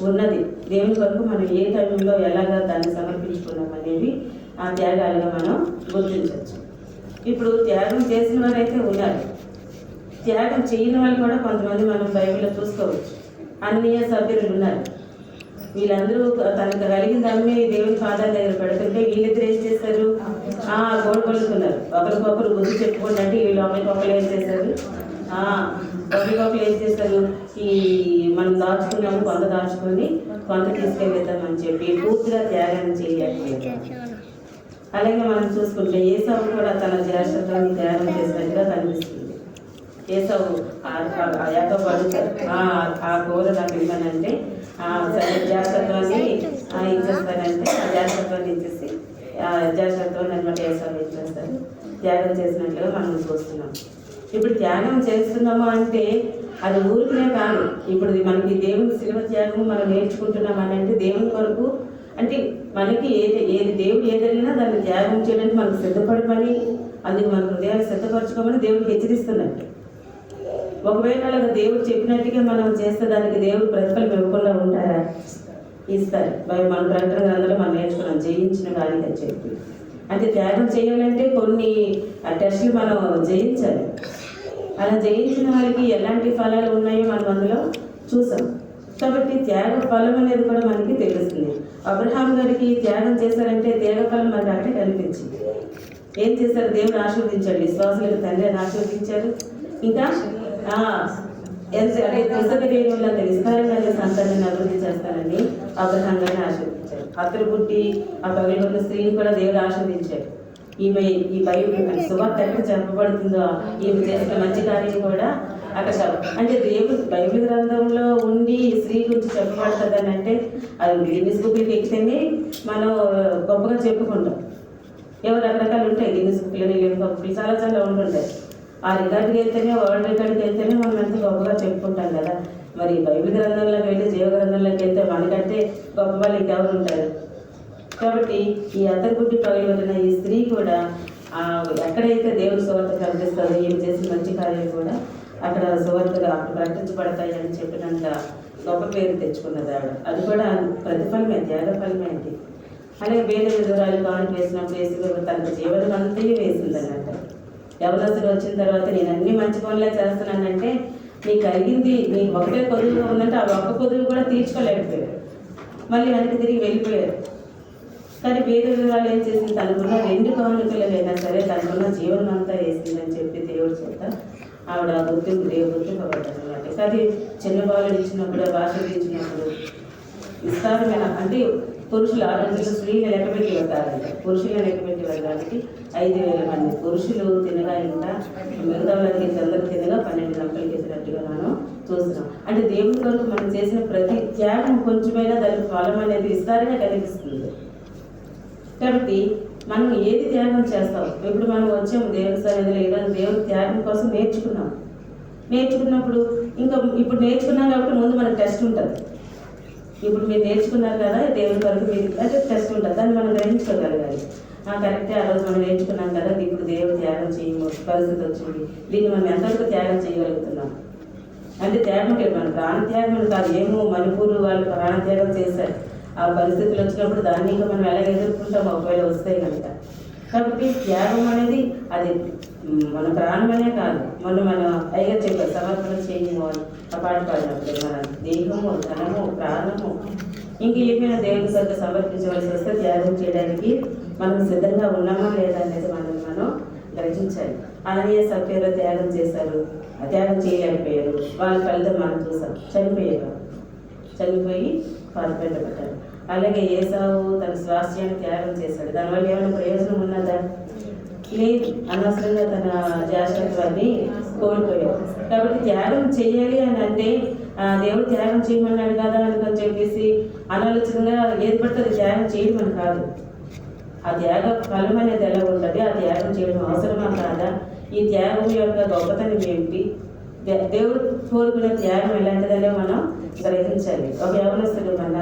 ఉన్నది దేవుని కొరకు మనం ఏ టైంలో ఎలాగా దాన్ని సమర్పించుకున్నాం అనేది ఆ త్యాగాలుగా మనం గుర్తించవచ్చు. ఇప్పుడు త్యాగం చేసిన వారు అయితే ఉన్నారు, త్యాగం చేయని వాళ్ళు కూడా కొంతమంది మనం బైబిల్లో చూసుకోవచ్చు. అన్నియ సభ్యులు ఉన్నారు. వీళ్ళందరూ తనకు కలిగిన దాన్ని దేవుని పాదాల దగ్గర పెడుతుంటే వీళ్ళిద్దరు ఏం చేస్తారు? గోడ పలుకున్నారు, ఒకరికొకరు బుద్ధి చెప్పుకోండి అంటే వీళ్ళు ఒకరికొకరు ఏం చేస్తారు? ఒకరికొకరు ఏం చేస్తారు? ఈ మనం దాచుకున్నాము, కొంత దాచుకొని కొంత తీసుకెళ్ళిద్దామని చెప్పి పూర్తిగా త్యాగం చేయలేకపోయారు. అలాగే మనం చూసుకుంటే ఏసావు కూడా తన జ్యేష్ఠత్వాన్ని త్యాగం చేసినట్టుగా కనిపిస్తుంది. ఏసావు యాకోబు అడుగుతారు, ఆ కూర నాకు ఇవ్వనంటే సరే జ్యేష్ఠత్వాన్ని ఇచ్చేస్తానంటే ఆ జ్యేష్ఠత్వాన్ని ఇచ్చేసి జ్యేష్ఠత్వాన్ని అనమాట ఏసావు ఇచ్చేస్తారు. త్యాగం చేసినట్లుగా మనం చూస్తున్నాం. ఇప్పుడు త్యాగం చేస్తున్నాము అంటే అది ఊరికనే కాదు. ఇప్పుడు మనకి దేవుని శిలువ త్యాగము మనం నేర్చుకుంటున్నామని అంటే దేవుని కొరకు అంటే మనకి ఏది దేవుడు ఏదైనా దాన్ని త్యాగం చేయడానికి మనకు సిద్ధపడమని, అందుకు మన హృదయాన్ని సిద్ధపరచుకోమని దేవుడికి హెచ్చరిస్తున్నట్టు. ఒకవేళ అలాగా దేవుడు చెప్పినట్టుగా మనం చేస్తే దానికి దేవుడు ప్రతిఫలం ఇవ్వకుండా ఉంటారా? ఇస్తారు. మన ప్రకటన గ్రంథంలో మనం నేర్చుకున్నాం, జయించిన వారికి అని చెప్పి. అంటే త్యాగం చేయాలంటే కొన్ని టెస్టులు మనం జయించాలి. అలా జయించిన వారికి ఎలాంటి ఫలాలు ఉన్నాయో మనం అందులో చూసాం. కాబట్టి త్యాగ ఫలం అనేది కూడా మనకి తెలుస్తుంది. అబ్రహాం గారికి త్యాగం చేశారంటే త్యాగ ఫలం మనకి అంటే కనిపించింది. ఏం చేశారు? దేవుడు ఆశీర్వదించాడు, విశ్వాసులకు తండ్రి అని ఆశీర్వదించారు. ఇంకా విస్తరంగా సంతానాన్ని అభివృద్ధి చేస్తానని అబ్రహాం గారిని ఆశీర్వదించారు. అతను పుట్టి ఆ పగలగొన్న స్త్రీని కూడా దేవుడు ఆశీర్వదించాడు. ఈమె ఈ బైబిల్ సువార్త ఎక్కడ చెప్పబడుతుందో ఈమె చేసిన మంచి కార్యం కూడా అక్కడ అంటే దేవుడు బైబిల్ గ్రంథంలో ఉండి స్త్రీ గురించి చెప్పబడుతుందని అంటే అది గిన్నిస్ బుక్లకి ఎక్కితేనే మనం గొప్పగా చెప్పుకుంటాం. ఎవరు రకరకాలు ఉంటాయి, గిన్నిస్ బుక్లని బుక్లు చాలా చాలా ఉంటుంటాయి. ఆ రికార్డుకి వెళ్తేనే, వరల్డ్ రికార్డుకి వెళ్తేనే మనం ఎంత గొప్పగా చెప్పుకుంటాం కదా. మరి బైబిల్ గ్రంథంలోకి వెళ్ళి జీవ గ్రంథంలోకి వెళ్తే మనకంటే గొప్ప వాళ్ళు ఇంకెవరు ఉంటారు? కాబట్టి ఈ అద్దరుగుడ్డి పగలగొట్టిన ఈ స్త్రీ కూడా ఎక్కడైతే దేవుడి సువార్త కనిపిస్తుందో ఏం చేసిన మంచి కార్యాలు కూడా అక్కడ సువార్తగా అక్కడ ప్రకటించబడతాయి అని చెప్పినంత గొప్ప పేరు తెచ్చుకున్నది ఆవిడ. అది కూడా ప్రతిఫలమే, త్యాగ ఫలమే అండి. అలాగే వేద విధురాలు కానుక వేసినప్పుడు వేసి తనకు జీవనం అంతా వేసింది అన్నట్టు. యవనస్తులు వచ్చిన తర్వాత నేను అన్ని మంచి పనులే చేస్తున్నానంటే నీకు కలిగింది నీకు ఒకటే కొదువుగా ఉందంటే ఆ ఒక్క కొదువు కూడా తీర్చుకోలేకపోయారు. మళ్ళీ వెనక్కి తిరిగి వెళ్ళిపోయారు. కానీ వేద వివరాలు ఏం చేసింది? తనకున్న 2 కానుకలైనా సరే తనకున్న జీవనం అంతా వేసిందని చెప్పి దేవుడి చేత ఆవిడ గుర్తింపబడ్డారు అన్నమాట. కానీ చిన్న బాలుడు ఇచ్చినప్పుడు, భాష ఇచ్చినప్పుడు విస్తారమైన అంటే పురుషులు 6 రోజులు స్త్రీని లెక్కపెట్టి వెళ్తారంట, పురుషులను లెక్కపెట్టి వెళ్ళడానికి 5,000 మంది పురుషులు తినగా ఇంకా మిగతా వాళ్ళకి అందరూ తినగా 12 గంటలకి ఎత్తినట్టుగా మనం చూస్తున్నాం. అంటే దేవుడి కొరకు మనం చేసిన ప్రతి త్యాగం కొంచెమైనా దానికి ఫలం అనేది విస్తారంగా కనిపిస్తుంది. కాబట్టి మనం ఏది త్యాగం చేస్తాం? ఇప్పుడు మనం వచ్చాము దేవుడి సన్నిధిలో, ఈరోజు దేవుడి త్యాగం కోసం నేర్చుకున్నప్పుడు ఇంకా ఇప్పుడు నేర్చుకున్నాం కాబట్టి ముందు మనకు టెస్ట్ ఉంటుంది. ఇప్పుడు మీరు నేర్చుకున్నారు కదా దేవుడి వరకు మీరు అంటే టెస్ట్ ఉంటుంది, దాన్ని మనం గ్రహించుకోగలగాలి. కరెక్టే, ఆ రోజు మనం నేర్చుకున్నాం కదా, ఇప్పుడు దేవుడు త్యాగం చేయము పరిస్థితి వచ్చింది, దీన్ని మనం ఎంతవరకు త్యాగం చేయగలుగుతున్నాం అంటే త్యాగం లేదు, మన ప్రాణత్యాగం కాదు. ఏమో మణిపూర్ వాళ్ళు ప్రాణత్యాగం చేశారు, ఆ పరిస్థితులు వచ్చినప్పుడు దాన్ని ఇంకా మనం ఎలా ఎదుర్కొంటాం ఒకవేళ వస్తాయి కనుక. కాబట్టి త్యాగం అనేది అది మన ప్రాణమనే కాదు, మన పైగా చెప్పారు సమర్పణ చేయము అని ఆ పాట పాడినప్పుడు మన దేహము, ధనము, ప్రాణము ఇంక ఏమైనా దేవుని సరిగ్గా సమర్పించవలసి వస్తే త్యాగం చేయడానికి మనం సిద్ధంగా ఉన్నామా లేదా అనేది మనం గ్రహించాలి. అలాగే సభ్యులు త్యాగం చేశారు, త్యాగం చేయలేకపోయారు, వాళ్ళ ఫలితం మనం చూసాం, చనిపోయి పారిపెట్టబడ్డారు. అలాగే ఏసావు తన స్వాస్థ్యాన్ని త్యాగం చేశాడు, దానివల్ల ఏమైనా ప్రయోజనం ఉన్నదా? లేదు, అనవసరంగా తన జ్యేష్ఠత్వాన్ని కోల్పోయాడు. కాబట్టి త్యాగం చేయాలి అని అంటే దేవుడు త్యాగం చేయమన్నాడు కదా అని చెప్పేసి అనాలోచనగా ఏది పడుతుంది త్యాగం చేయడం అని కాదు. ఆ త్యాగ ఫలం అనేది ఎలా ఉంటుంది, ఆ త్యాగం చేయడం అవసరమా కాదా, ఈ త్యాగం యొక్క గొప్పతనం ఏమిటి, దేవుడు కోరుకునే త్యాగం ఎలాంటిదనే మనం గ్రహించాలి. ఒక యవనస్తుడు మన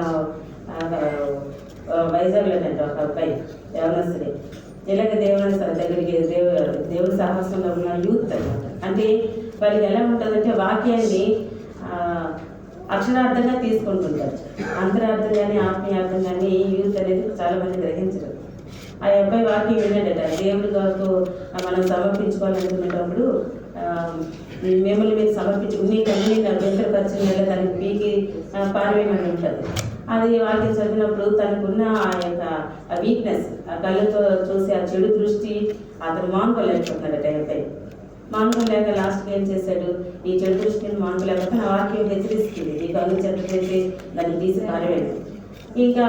వైజాగ్లోనంటే ఒక అబ్బాయి యవనస్తుడే ఇలాగ దేవుని దగ్గరికి దేవుడి సాహసంలో ఉన్న యూత్ అనమాట. అంటే వాళ్ళకి ఎలా ఉంటుందంటే వాక్యాన్ని అక్షరార్థంగా తీసుకుంటుంటారు, అంతరార్థంగానే ఆత్మీయార్థంగానే యూత్ అనేది చాలా మంది గ్రహించరు. ఆ అబ్బాయి వాక్యం విన్నాడట, దేవుడి కొరకు మనం సమర్పించుకోవాలనుకునేటప్పుడు మిమ్మల్ని మీరు సమర్పించుకుని కన్నీ అభ్యంతరపరిచిన దానికి పీకి పారవేయమని ఉంటుంది. అది వాక్యం చదివినప్పుడు తనకున్న ఆ యొక్క వీక్నెస్, ఆ కళ్ళతో చూసి ఆ చెడు దృష్టి అతను మానుకోలేకపోతున్నాడు టైంపై. మానుకోలేక లాస్ట్కి ఏం చేశాడు, ఈ చెడు దృష్టిని మానుకోలేకపోతే ఆ వాక్యం హెచ్చరిస్తుంది, ఈ కన్ను చెత్త చేసి దాన్ని తీసి పారవేయండి. ఇంకా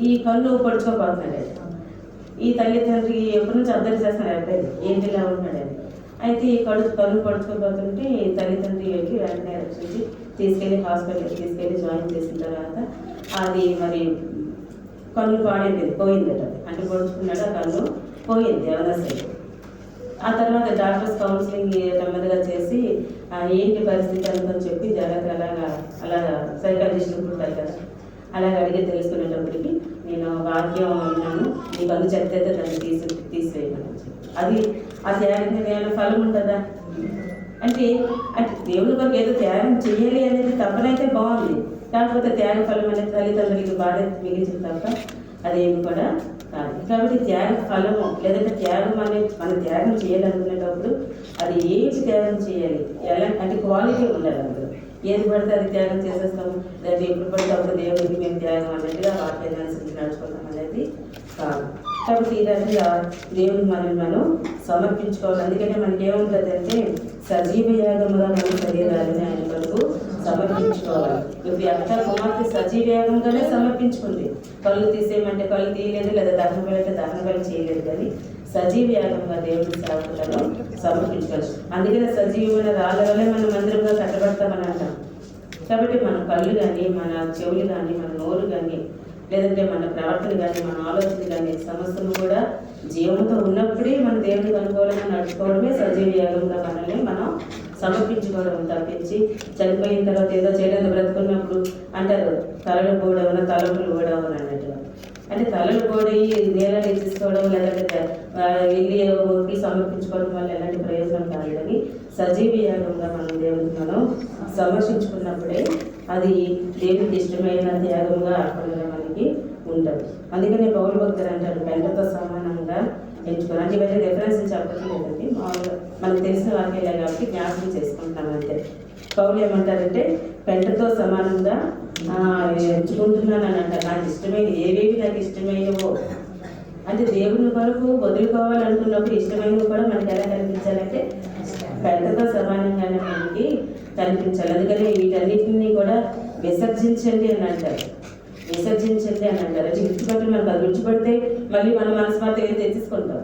ఈ కన్ను పడుచుకోపోతున్నాడు. ఈ తల్లిదండ్రి ఎప్పటి నుంచి అర్థం చేస్తున్నారు అబ్బాయి ఏంటి ఇలా ఉన్నాడని. అయితే ఈ కన్ను పడుచుకోపోతుంటే తల్లిదండ్రికి వెంటనే రక్షించి తీసుకెళ్ళి హాస్పిటల్కి తీసుకెళ్ళి జాయిన్ చేసిన తర్వాత అది మరి కన్ను పోయిందట. అంటే పొడుచుకున్నాడు, ఆ కన్ను పోయింది ఎవరసలు. ఆ తర్వాత డాక్టర్స్ కౌన్సిలింగ్ నెమ్మదిగా చేసి ఏంటి పరిస్థితి అనుకొని చెప్పి జాగ్రత్త అలాగా సైకాలజిస్టులు ఉంటారు కదా, అలాగ అడిగి తెలుసుకునేటప్పటికి నేను వాక్యం విన్నాను, నీ కన్ను చెత్త అయితే దాన్ని తీసివేయమని. అది ఆ త్యాగం ఏమైనా ఫలం ఉంటుందా? అంటే దేవుని కొరకు ఏదో త్యాగం చెయ్యాలి అనేది తప్పనైతే బాగుంది, కాకపోతే త్యాగ ఫలం అనేది తల్లిదండ్రులకి బాధ మిగిలించింది తప్ప అదేమి కూడా కాదు. కాబట్టి త్యాగ ఫలము లేదంటే త్యాగం అనేది మనం త్యాగం చేయాలనుకునేటప్పుడు అది ఏది త్యాగం చేయాలి, ఎలా అంటే క్వాలిటీ ఉండాలి. అందులో ఏది పడితే అది త్యాగం చేసేస్తాము, లేదా ఎప్పుడు పడితే అప్పుడు దేవుడికి మేము త్యాగం అన్నట్టుగా వాక్యాన్ని అనుసరించి నడుచుకుంటాం అనేది కాదు. కాబట్టి ఈ రకంగా దేవుని మనం సమర్పించుకోవాలి. అందుకనే మనకి ఏముంటుంది అంటే సజీవ యాగముగా మన శరీరాన్ని ఆయన కొరకు సమర్పించుకోవాలి. ఇప్పుడు అక్క కుమార్తె సజీవ యాగంగానే సమర్పించుకుంది. కళ్ళు తీసేయమంటే కళ్ళు తీయలేదు, లేదా దహన బలి దహన బలి చేయలేదు, కానీ సజీవ యాగంగా దేవుడి సేవకులను సమర్పించుకోవాలి. అందుకనే సజీవమైన రాళ్ళ వల్లే మనం మందిరంగా కట్టబడతామని అంటాం. కాబట్టి మన కళ్ళు కానీ, మన చెవులు కానీ, మన నోరు కానీ, లేదంటే మన ప్రవర్తన కానీ, మన ఆలోచన కానీ సమస్తము కూడా జీవంతో ఉన్నప్పుడే మన దేవుడికి అనుకూలంగా నడుచుకోవడమే సజీవ యాగంగా మనల్ని మనం సమర్పించుకోవడం తప్పించి చనిపోయిన తర్వాత ఏదో చేయలేదు బ్రతుకున్నప్పుడు అంటారు తలలు పోవడం, తలపులు పోవడం అని అన్నట్టుగా. అంటే తలలు పోయి నేలని తీసుకోవడం లేదంటే వెళ్ళి ఊరికి సమర్పించుకోవడం వల్ల ఎలాంటి ప్రయోజనం కాదు. కానీ సజీవ యాగంగా మనం దేవుడికి మనం సమర్పించుకున్నప్పుడే అది దేవుడికి ఇష్టమైన త్యాగంగా అర్పణగా మనకి ఉంటుంది. అందుకనే పౌరు భక్తులు అంటారు పెంటతో సమానంగా ఎంచుకోవాలి. అంటే ఇవన్నీ రెఫరెన్స్ చెప్పట్లేదండి, మామూలుగా మనకు తెలిసిన వాక్యాలే కాబట్టి జ్ఞాపకం చేసుకుంటున్నాం అంతే. పౌలు ఏమంటారంటే పెంటతో సమానంగా ఎంచుకుంటున్నాను అని అంటారు. నాకు ఇష్టమైన ఏవేవి నాకు ఇష్టమైనవో అంటే దేవుని కొరకు వదులుకోవాలనుకున్నప్పుడు ఇష్టమైనవి కూడా మనకి ఎలా కనిపించాలంటే పెంటతో సమానంగానే మనకి కనిపించాలి. అందుకని వీటన్నిటిని కూడా విసర్జించండి అని అంటారు. విసర్జించండి అని అంటారు. అంటే విడిచిపెట్టి మనకు అది విడిచిపెడితే మళ్ళీ మన మనస్మార్త ఏం తెచ్చుకుంటాం,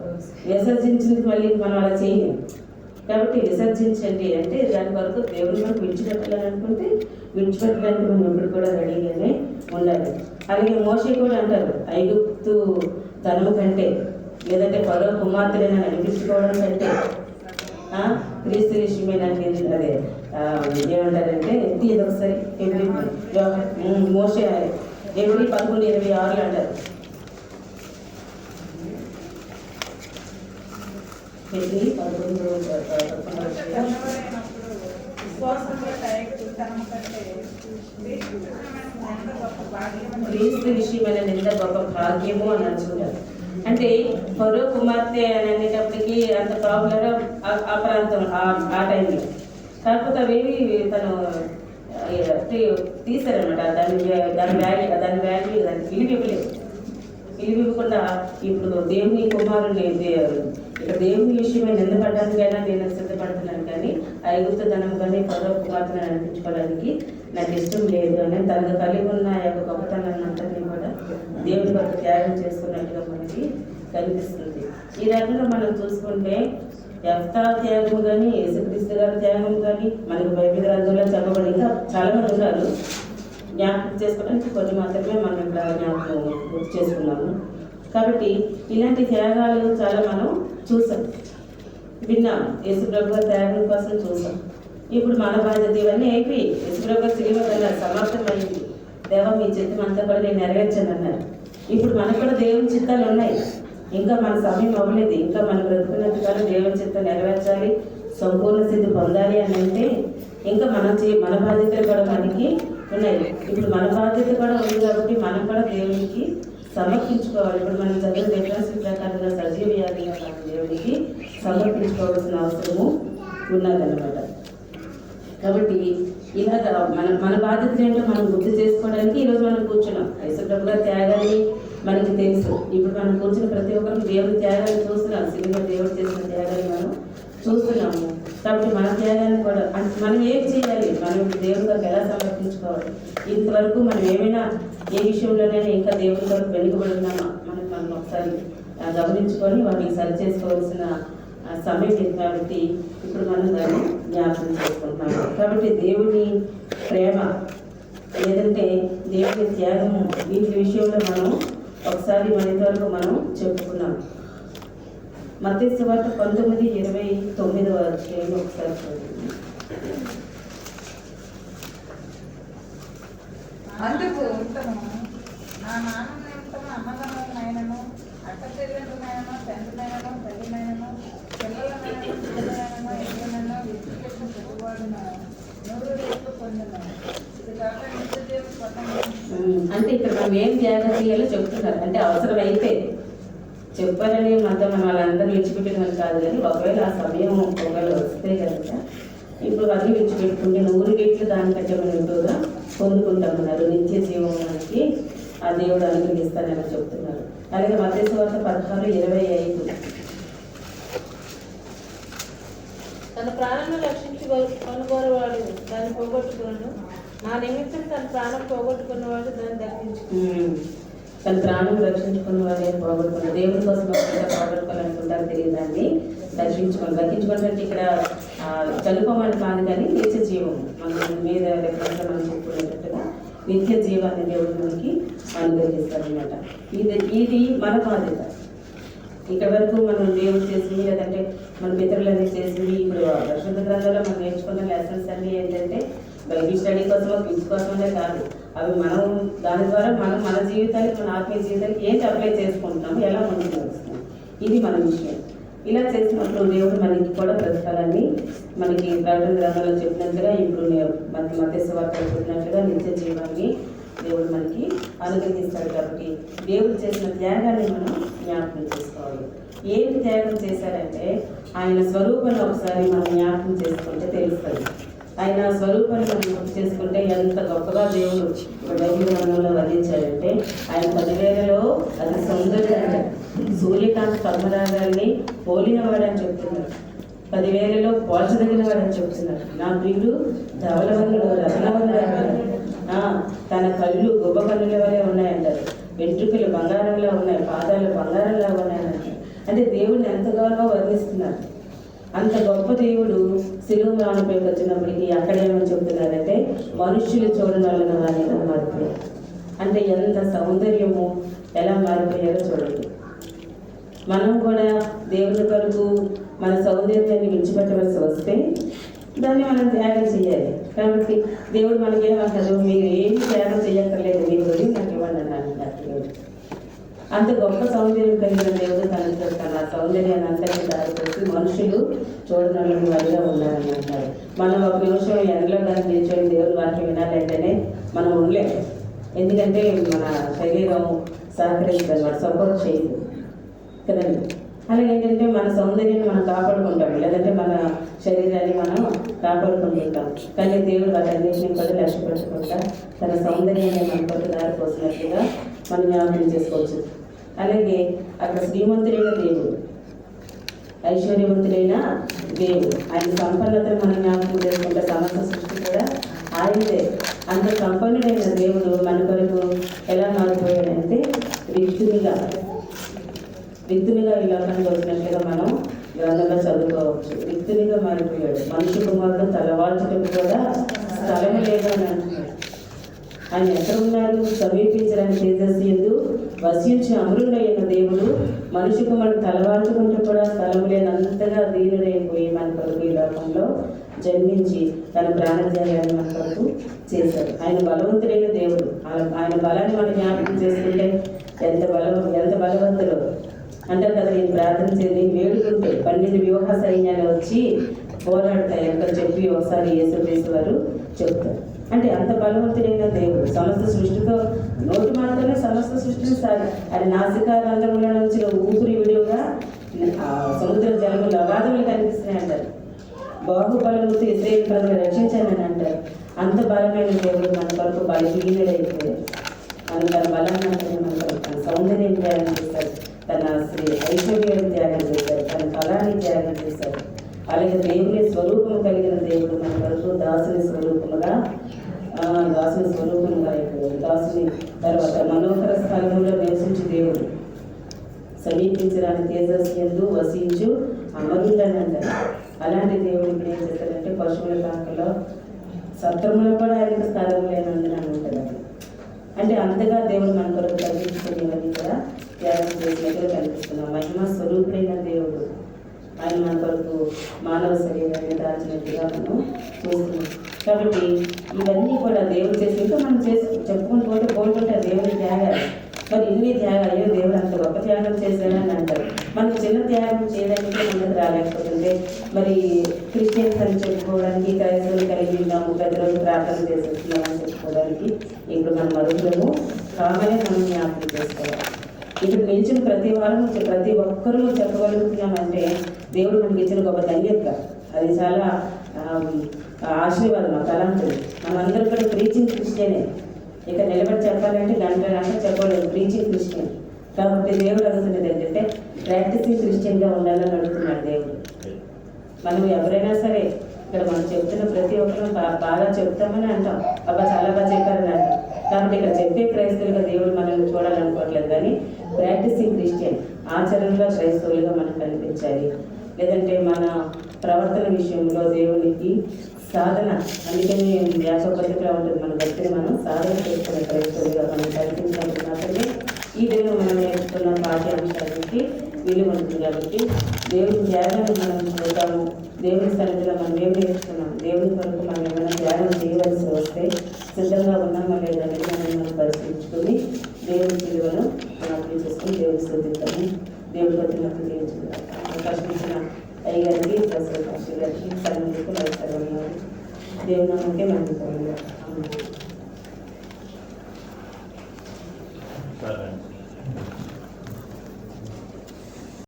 విసర్జించింది మళ్ళీ మనం అలా చేయలేం. కాబట్టి విసర్జించండి అంటే దాని వరకు దేవుని మనకు విడిచిపెట్టాలని అనుకుంటే విడిచిపెట్టడానికి మనం ఎప్పుడు కూడా రెడీగానే ఉండాలి. అలాగే మోషే కూడా అంటారు ఐగుప్తు ధనము కంటే లేదంటే ఫరో కుమార్తెలను అనిపించుకోవడం కంటే క్రీస్తు విషయమేనంటే అదే ఏమంటారంటే ఇది ఒకసారి మోషే ఎవరి 11:26 అంటారు. క్రీస్తు విషయమైన నింద గొప్ప భాగ్యము అని అనుకుంటారు. అంటే ఫరో కుమార్తె అని అనేటప్పటికీ అంత పాపులర్ ఆ ప్రాంతం ఆ టైంలో. కాకపోతే అవేవి తను తీశారనమాట. దాని వాల్యూ దాన్ని విలువివ్వకుండా ఇప్పుడు దేవుని కుమారుని ఇక్కడ దేవుని విషయమే నిందపడడానికైనా నేను సిద్ధపడుతున్నాను, కానీ ఐగుప్తు ధనం కానీ ఫరో కుమార్తెను అనిపించుకోవడానికి నాకు ఇష్టం లేదు అని తనకు కలిగి ఉన్న యొక్క గొప్పతనాన్ని అంతని కూడా దేవుని కొరకు త్యాగం చేసుకున్నట్టుగా మనకి కనిపిస్తుంది. ఈ రకంగా మనం చూసుకుంటే యెఫ్తా త్యాగం కానీ యేసుక్రీస్తు గారి త్యాగం కానీ మనకు బైబిల్ గ్రంథంలో చెప్పబడి ఇంకా చాలా మంది ఉన్నారు. జ్ఞాపకం చేసుకోవడానికి కొన్ని మాత్రమే మనం ఇక్కడ జ్ఞాపకం గుర్తు చేసుకున్నాము. కాబట్టి ఇలాంటి త్యాగాలు చాలా మనం చూసాం, విన్నాం. యేసుప్రభు గారి త్యాగం కోసం చూసాం. ఇప్పుడు మన బాధ్యత ఇవన్నీ అయిపోయి యేసుప్రభు గారు సిలువ సమర్థమైంది. దేవా మీ చిత్తం అంతా కూడా నేను నెరవేర్చాను అన్నారు. ఇప్పుడు మనకు కూడా దేవుని చిత్తాలు ఉన్నాయి. ఇంకా మన సమయం అవ్వలేదు. ఇంకా మనం బ్రతుకున్నంత కాలం దేవుని చిత్తం నెరవేర్చాలి, సంపూర్ణ స్థితి పొందాలి అని అంటే ఇంకా మన బాధ్యతలు కూడా మనకి ఉన్నాయి. ఇప్పుడు మన బాధ్యత కూడా ఉంది కాబట్టి మనం కూడా దేవునికి సమర్పించుకోవాలి. ఇప్పుడు మనం చదివిన రిఫరెన్స్ ప్రకారంగా సజీవ యాగంగా మనం దేవునికి సమర్పించుకోవాల్సిన అవసరము ఉన్నదన్నమాట. కాబట్టి ఇలాగ మన బాధ్యతలు ఏంటో మనం గుర్తు చేసుకోవడానికి ఈరోజు మనం కూర్చున్నాం. యేసుప్రభు గారి త్యాగాన్ని మనకి తెలుసు. ఇప్పుడు మనం కూర్చున్న ప్రతి ఒక్కరు దేవుడి త్యాగాన్ని చూస్తున్నాం. సినిమా దేవుడు చేసిన త్యాగాన్ని మనం చూస్తున్నాము. కాబట్టి మన త్యాగాన్ని కూడా మనం ఏం చేయాలి, మనం దేవుడి గారికి ఎలా సమర్పించుకోవాలి, ఇంతవరకు మనం ఏమైనా ఏ విషయంలోనైనా ఇంకా దేవుడి గారికి వెనుకబడి ఉన్నామా మనం ఒకసారి గమనించుకొని వాటిని సరి చేసుకోవాల్సిన సమయం లేదు. కాబట్టి ఇప్పుడు మనం దాన్ని జ్ఞాపకం చేసుకుంటున్నాము. కాబట్టి దేవుని ప్రేమ లేదంటే దేవుని త్యాగము వీటి విషయంలో మనం ఒకసారి మన ఇంతవరకు మనం చెప్పుకున్నాం. మత్తయి సువార్త 19:29 ఒకసారి చూడండి. అందుకు నా నాన్న నిమిత్తము అన్నదమ్ములనైనను అక్క చెల్లెళ్ళనైనను తండ్రినైనను తల్లినైనను పిల్లలనైనను పిల్లలైనను ఎదురునైనా విడిచిపెట్టిన ప్రతివాడున 100 రెట్లు పొందును. ఇది కాక నిత్యజీవం స్వతంత్రం. అంటే ఇక్కడ మనం ఏం త్యాగం చేయాలో చెప్తున్నారు. అంటే అవసరం అయితే చెప్పాలని మొత్తం మనం వాళ్ళందరూ విడిచిపెట్టిన కాదు, కానీ ఒకవేళ ఆ సమయం ఒకవేళ వస్తే కనుక ఇప్పుడు అన్నీ విడిచిపెట్టుకుంటే 100 రెట్లు దానికంటే మనం ఎక్కువగా పొందుకుంటామన్నారు. నిత్య జీవం మనకి ఆ దేవుడు అనుగ్రహిస్తానని చెప్తున్నారు. అలాగే మత్తయి సువార్త 16:25 తన ప్రాణాన్ని రక్షించుకొనువాడు దాన్ని పోగొట్టుకున్నాను, నా నిమిత్తం తన ప్రాణం పోగొట్టుకున్నవాడు దాన్ని దక్కించుకున్నాను. తన ప్రాణం రక్షించుకున్న వాడే పోగొట్టుకున్నారు. దేవుడి కోసం పోగొట్టుకోవాలనుకుంటారు, తెలియదాన్ని దక్కించుకుంటే ఇక్కడ చనిపోమని కాదు, కానీ నిత్య జీవం మన మీద రెఫరెన్స్ మనం చెప్పుకునేటట్టుగా నిత్య జీవాన్ని దేవుడు మనకి అనుగ్రహిస్తారనమాట. ఇది మన బాధ్యత. ఇక్కడ వరకు మనం దేవుడు చేసింది లేదంటే మన పితరులన్నీ చేసింది. ఇప్పుడు పరిశుద్ధ గ్రంథంలో మనం నేర్చుకున్న లెసన్స్ అన్నీ ఏంటంటే బైబిల్ స్టడీ కోసమో క్విజ్ కోసమే కాదు, అవి మనం దాని ద్వారా మనం మన జీవితానికి మన ఆత్మీయ జీవితానికి ఏంటి అప్లై చేసుకుంటున్నాము, ఎలా ముందుకు వస్తున్నాం, ఇది మన విషయం. ఇలా చేసినప్పుడు దేవుడు మనకి కూడా ప్రతిఫలాన్ని మనకి ప్రకటన గ్రంథంలో చెప్పినట్లుగా ఇప్పుడు మనకి మత్తయి సువార్తలో చెప్పినట్లుగా నిత్య జీవాన్ని దేవుడు మనకి అనుగ్రహిస్తాడు. కాబట్టి దేవుడు చేసిన త్యాగాన్ని మనం జ్ఞాపకం చేసుకోవాలి. ఏమి త్యాగం చేశారంటే ఆయన స్వరూపాన్ని ఒకసారి మనం జ్ఞాపకం చేసుకుంటే తెలుస్తుంది. ఆయన స్వరూపాన్ని మనం గుర్తు చేసుకుంటే ఎంత గొప్పగా దేవుడు బైబిల్ గ్రంథంలో వర్ణించాడంటే ఆయన 10,000లో అది సౌందర్యం, సూర్యకాంతి పద్మరాగాన్ని పోలినవాడని చెప్తున్నారు. 10,000లో పోల్చదగిన వాడని చెప్తున్నారు. నా ప్రియుడు ధవలవన్నుడు రత్నవన్నుడు, తన కళ్ళు గొప్ప కన్నుల వలె ఉన్నాయంటారు, వెంట్రుకలు బంగారంలో ఉన్నాయి, పాదాలు బంగారంలా ఉన్నాయంటారు. అంటే దేవుడిని ఎంతగానో వర్ణిస్తున్నారు. అంత గొప్ప దేవుడు శిలువ మ్రాణపైకి వచ్చినప్పటికీ అక్కడేమని చెప్తున్నారంటే మనుష్యులు చూడనొల్లిన వారిగా మారిపోయారు. అంటే ఎంత సౌందర్యము ఎలా మారిపోయారో చూడండి. మనం కూడా దేవుని కొరకు మన సౌందర్యాన్ని విడిచిపెట్టవలసి వస్తే దాన్ని మనం త్యాగం చేయాలి. కాబట్టి దేవుడు మనకేమంటారు, మీరు ఏమి త్యాగం చేయక్కర్లేదు, మీరు వదిలి నాకు ఇవ్వండి అన్నాను. అంత గొప్ప సౌందర్యం కలిగిన దేవుడు తన సౌందర్యాన్ని అంతటి దారిపోసి మనుషులు చూడనల్లని వారిగా ఉన్నారని అంటారు. మనం ఒక నిమిషం ఎండలో కానీ నిల్చొని దేవుని వాక్యం వినాలంటేనే మనం ఉండలేము. ఎందుకంటే మన శరీరం సహకరించదు, మన సపోర్ట్ చేయదు కదండి. అలాగే ఏంటంటే మన సౌందర్యాన్ని మనం కాపాడుకుంటాం, లేదంటే మన శరీరాన్ని మనం కాపాడుకుంటుంటాం. కానీ దేవుడు వాటన్నింటినీ కూడా లక్ష్యపెట్టుకుంటా తన సౌందర్యాన్ని మన కొట్టు దారిపోసినట్లుగా మనం జ్ఞాపకం చేసుకోవచ్చు. అలాగే అక్కడ శ్రీమంతుడైన దేవుడు, ఐశ్వర్యవంతుడైన దేవుడు, ఆయన సంపన్నతను మనం జ్ఞాపకం చేసుకుంటే సమస్త సృష్టి కూడా ఆయనదే. అంత సంపన్నుడైన దేవుడు మన కొరకు ఎలా మారిపోయాడంటే రిక్తునిగా ఈ లోకానికి వచ్చినట్లుగా మనం గ్రంథంలో చదువుకోవచ్చు. రిక్తునిగా మారిపోయాడు. మనిషి కుమారుడు తలవాల్చటకు కూడా స్థలము లేదు అని అంటున్నాడు. ఆయన ఎక్కడ ఉన్నారు? సమీపించడానికి తేజస్సు ఎందు వసించి అమరుడైన దేవుడు మనిషి కుమారుడు తలవాల్చుకుంటూ కూడా స్థలం లేనంతగా దీనుడైపోయి మన కొరకు ఈ లోకంలో జన్మించి తన ప్రాణత్యాగాన్ని మన కొరకు చేశాడు. ఆయన బలవంతుడైన దేవుడు. ఆయన బలాన్ని మనం జ్ఞాపకం చేసుకుంటే ఎంత బలవంతుడు అంటారు కదా. నేను ప్రార్థన చేసి వేడుకుంటే 12 వ్యూహ సైన్యాలు వచ్చి పోరాడతాయి ఎక్కడ చెప్పి ఒకసారి యేసుక్రీస్తు వారు చెప్తారు. అంటే అంత బలవంతుడైన దేవుడు సమస్త సృష్టితో నోటి మాటనే సమస్త సృష్టిని అది నాసికారంధ్రంలో నుంచి ఊపిరి విడిగా సముద్ర జలములు అగాధములు కనిపిస్తున్నాయి అంటారు. బాహుబలముతో ఇశ్రాయేలు ప్రజలు రక్షించానని అంటారు. అంత బలమైన దేవుడు మన కొరకు బలహీనుడైపోయాడు. తన బలాన్ని మన కొరకు తన సౌందర్యం త్యాగం చేశాడు, తన ఐశ్వర్యాన్ని త్యాగం చేశాడు, తన కళాన్ని త్యాగం చేశాడు. అలాగే దేవుని స్వరూపం కలిగిన దేవుడు మన కొరకు దాసుని స్వరూపముగా అయిపోయాడు. దాసుని తర్వాత మనోహర స్థలంలో నివసించి దేవుడు సమీపించడానికి తేజస్సు యందు వసించు అమరులని అంటారు. అలాంటి దేవుడు ఇప్పుడు ఏం చేస్తాడంటే పశువుల కాకలో సత్రంలో కూడా ఆయనకు స్థలం లేనందున ఉంటుంది. అంటే అంతగా దేవుడు మన కొరకు కల్పించుకునేవన్నీ కూడా త్యాగం చేసినట్టుగా కనిపిస్తున్నాం. మహిమ స్వరూపుడైన దేవుడు ఆయన మన కొరకు మానవ శరీరాన్ని దాచినట్టుగా మనం చూస్తున్నాం. కాబట్టి ఇవన్నీ కూడా దేవుడు చేసి ఇంకా మనం చెప్పుకుంటూ పోతుంటే దేవుని త్యాగాలు. మరి ఇన్ని త్యాగాలు దేవుడు అంత గొప్ప త్యాగం చేశాడని అంటారు. మనకు చిన్న త్యాగం చేయడానికి ముందుకు రాలేకపోతుంటే మరి క్రిస్టియన్స్ అని చెప్పుకోవడానికి, క్రైస్తవులు కలిగి ఉన్నాము, ప్రతిరోజు ప్రార్థన చేసేస్తున్నాం అని చెప్పుకోవడానికి ఇప్పుడు మనం మరుగులము కామనే మనం జ్ఞాపకం చేసుకోవాలి. ఇప్పుడు నిలిచిన ప్రతి వారం ప్రతి ఒక్కరూ చెప్పగలుగుతున్నామంటే దేవుడు మనకి ఇచ్చిన గొప్ప ధన్యత. అది చాలా ఆశీర్వాదం. అలాంటిది మనందరూ కూడా ప్రీచింగ్ క్రిస్టియనే. ఇక నిలబడి చెప్పాలంటే గంట చెప్పలేదు ప్రీచింగ్ క్రిస్టియన్. కాబట్టి దేవుడు అడుగుతున్నది ఏంటంటే ప్రాక్టీసింగ్ క్రిస్టియన్గా ఉండాలని అడుగుతున్నాడు దేవుడు. మనం ఎవరైనా సరే ఇక్కడ మనం చెప్తున్న ప్రతి ఒక్కరు బాగా చెప్తామని అంటాం, అబ్బా చాలా బాగా చెప్పారని అంటాం. కాబట్టి ఇక్కడ చెప్పే క్రైస్తవులుగా దేవుడు మనల్ని చూడాలనుకోవట్లేదు, కానీ ప్రాక్టీసింగ్ క్రిస్టియన్ ఆచరణలో క్రైస్తవులుగా మనం కనిపించాలి. లేదంటే మన ప్రవర్తన విషయంలో దేవునికి సాధన, అందుకని యాభై పద్ధతిలో ఉంటుంది. మన భక్తిని మనం సాధన చేసుకునే క్రైస్తవులుగా మనం కనిపించినప్పుడు మాత్రమే ఈ దేవుడు మనం నేర్చుకున్న పాఠ్యాంశానికి విలువ ఉంటుంది. కాబట్టి దేవుని త్యాగాన్ని మనం చూద్దాము. దేవుని సన్నిధిలో మనం ఏం నేర్చుకున్నాం, దేవుని కొరకు మనం ఏమైనా త్యాగం చేయవలసి వస్తే సిద్ధంగా ఉన్నామా లేదనేది మనం పరిశీలించుకొని దేవుని విలువను జ్ఞాపకం చేసుకొని దేవుని స్తుతిద్దాము. దేవుడి ప్రతి మధ్య చేయించుకుంటాం. అవకాశం ఇచ్చిన అయ్యగారికి, ప్రస్తుత గారికి సన్నిధికి నమస్కారం. దేవుని నమ్మకే మంచి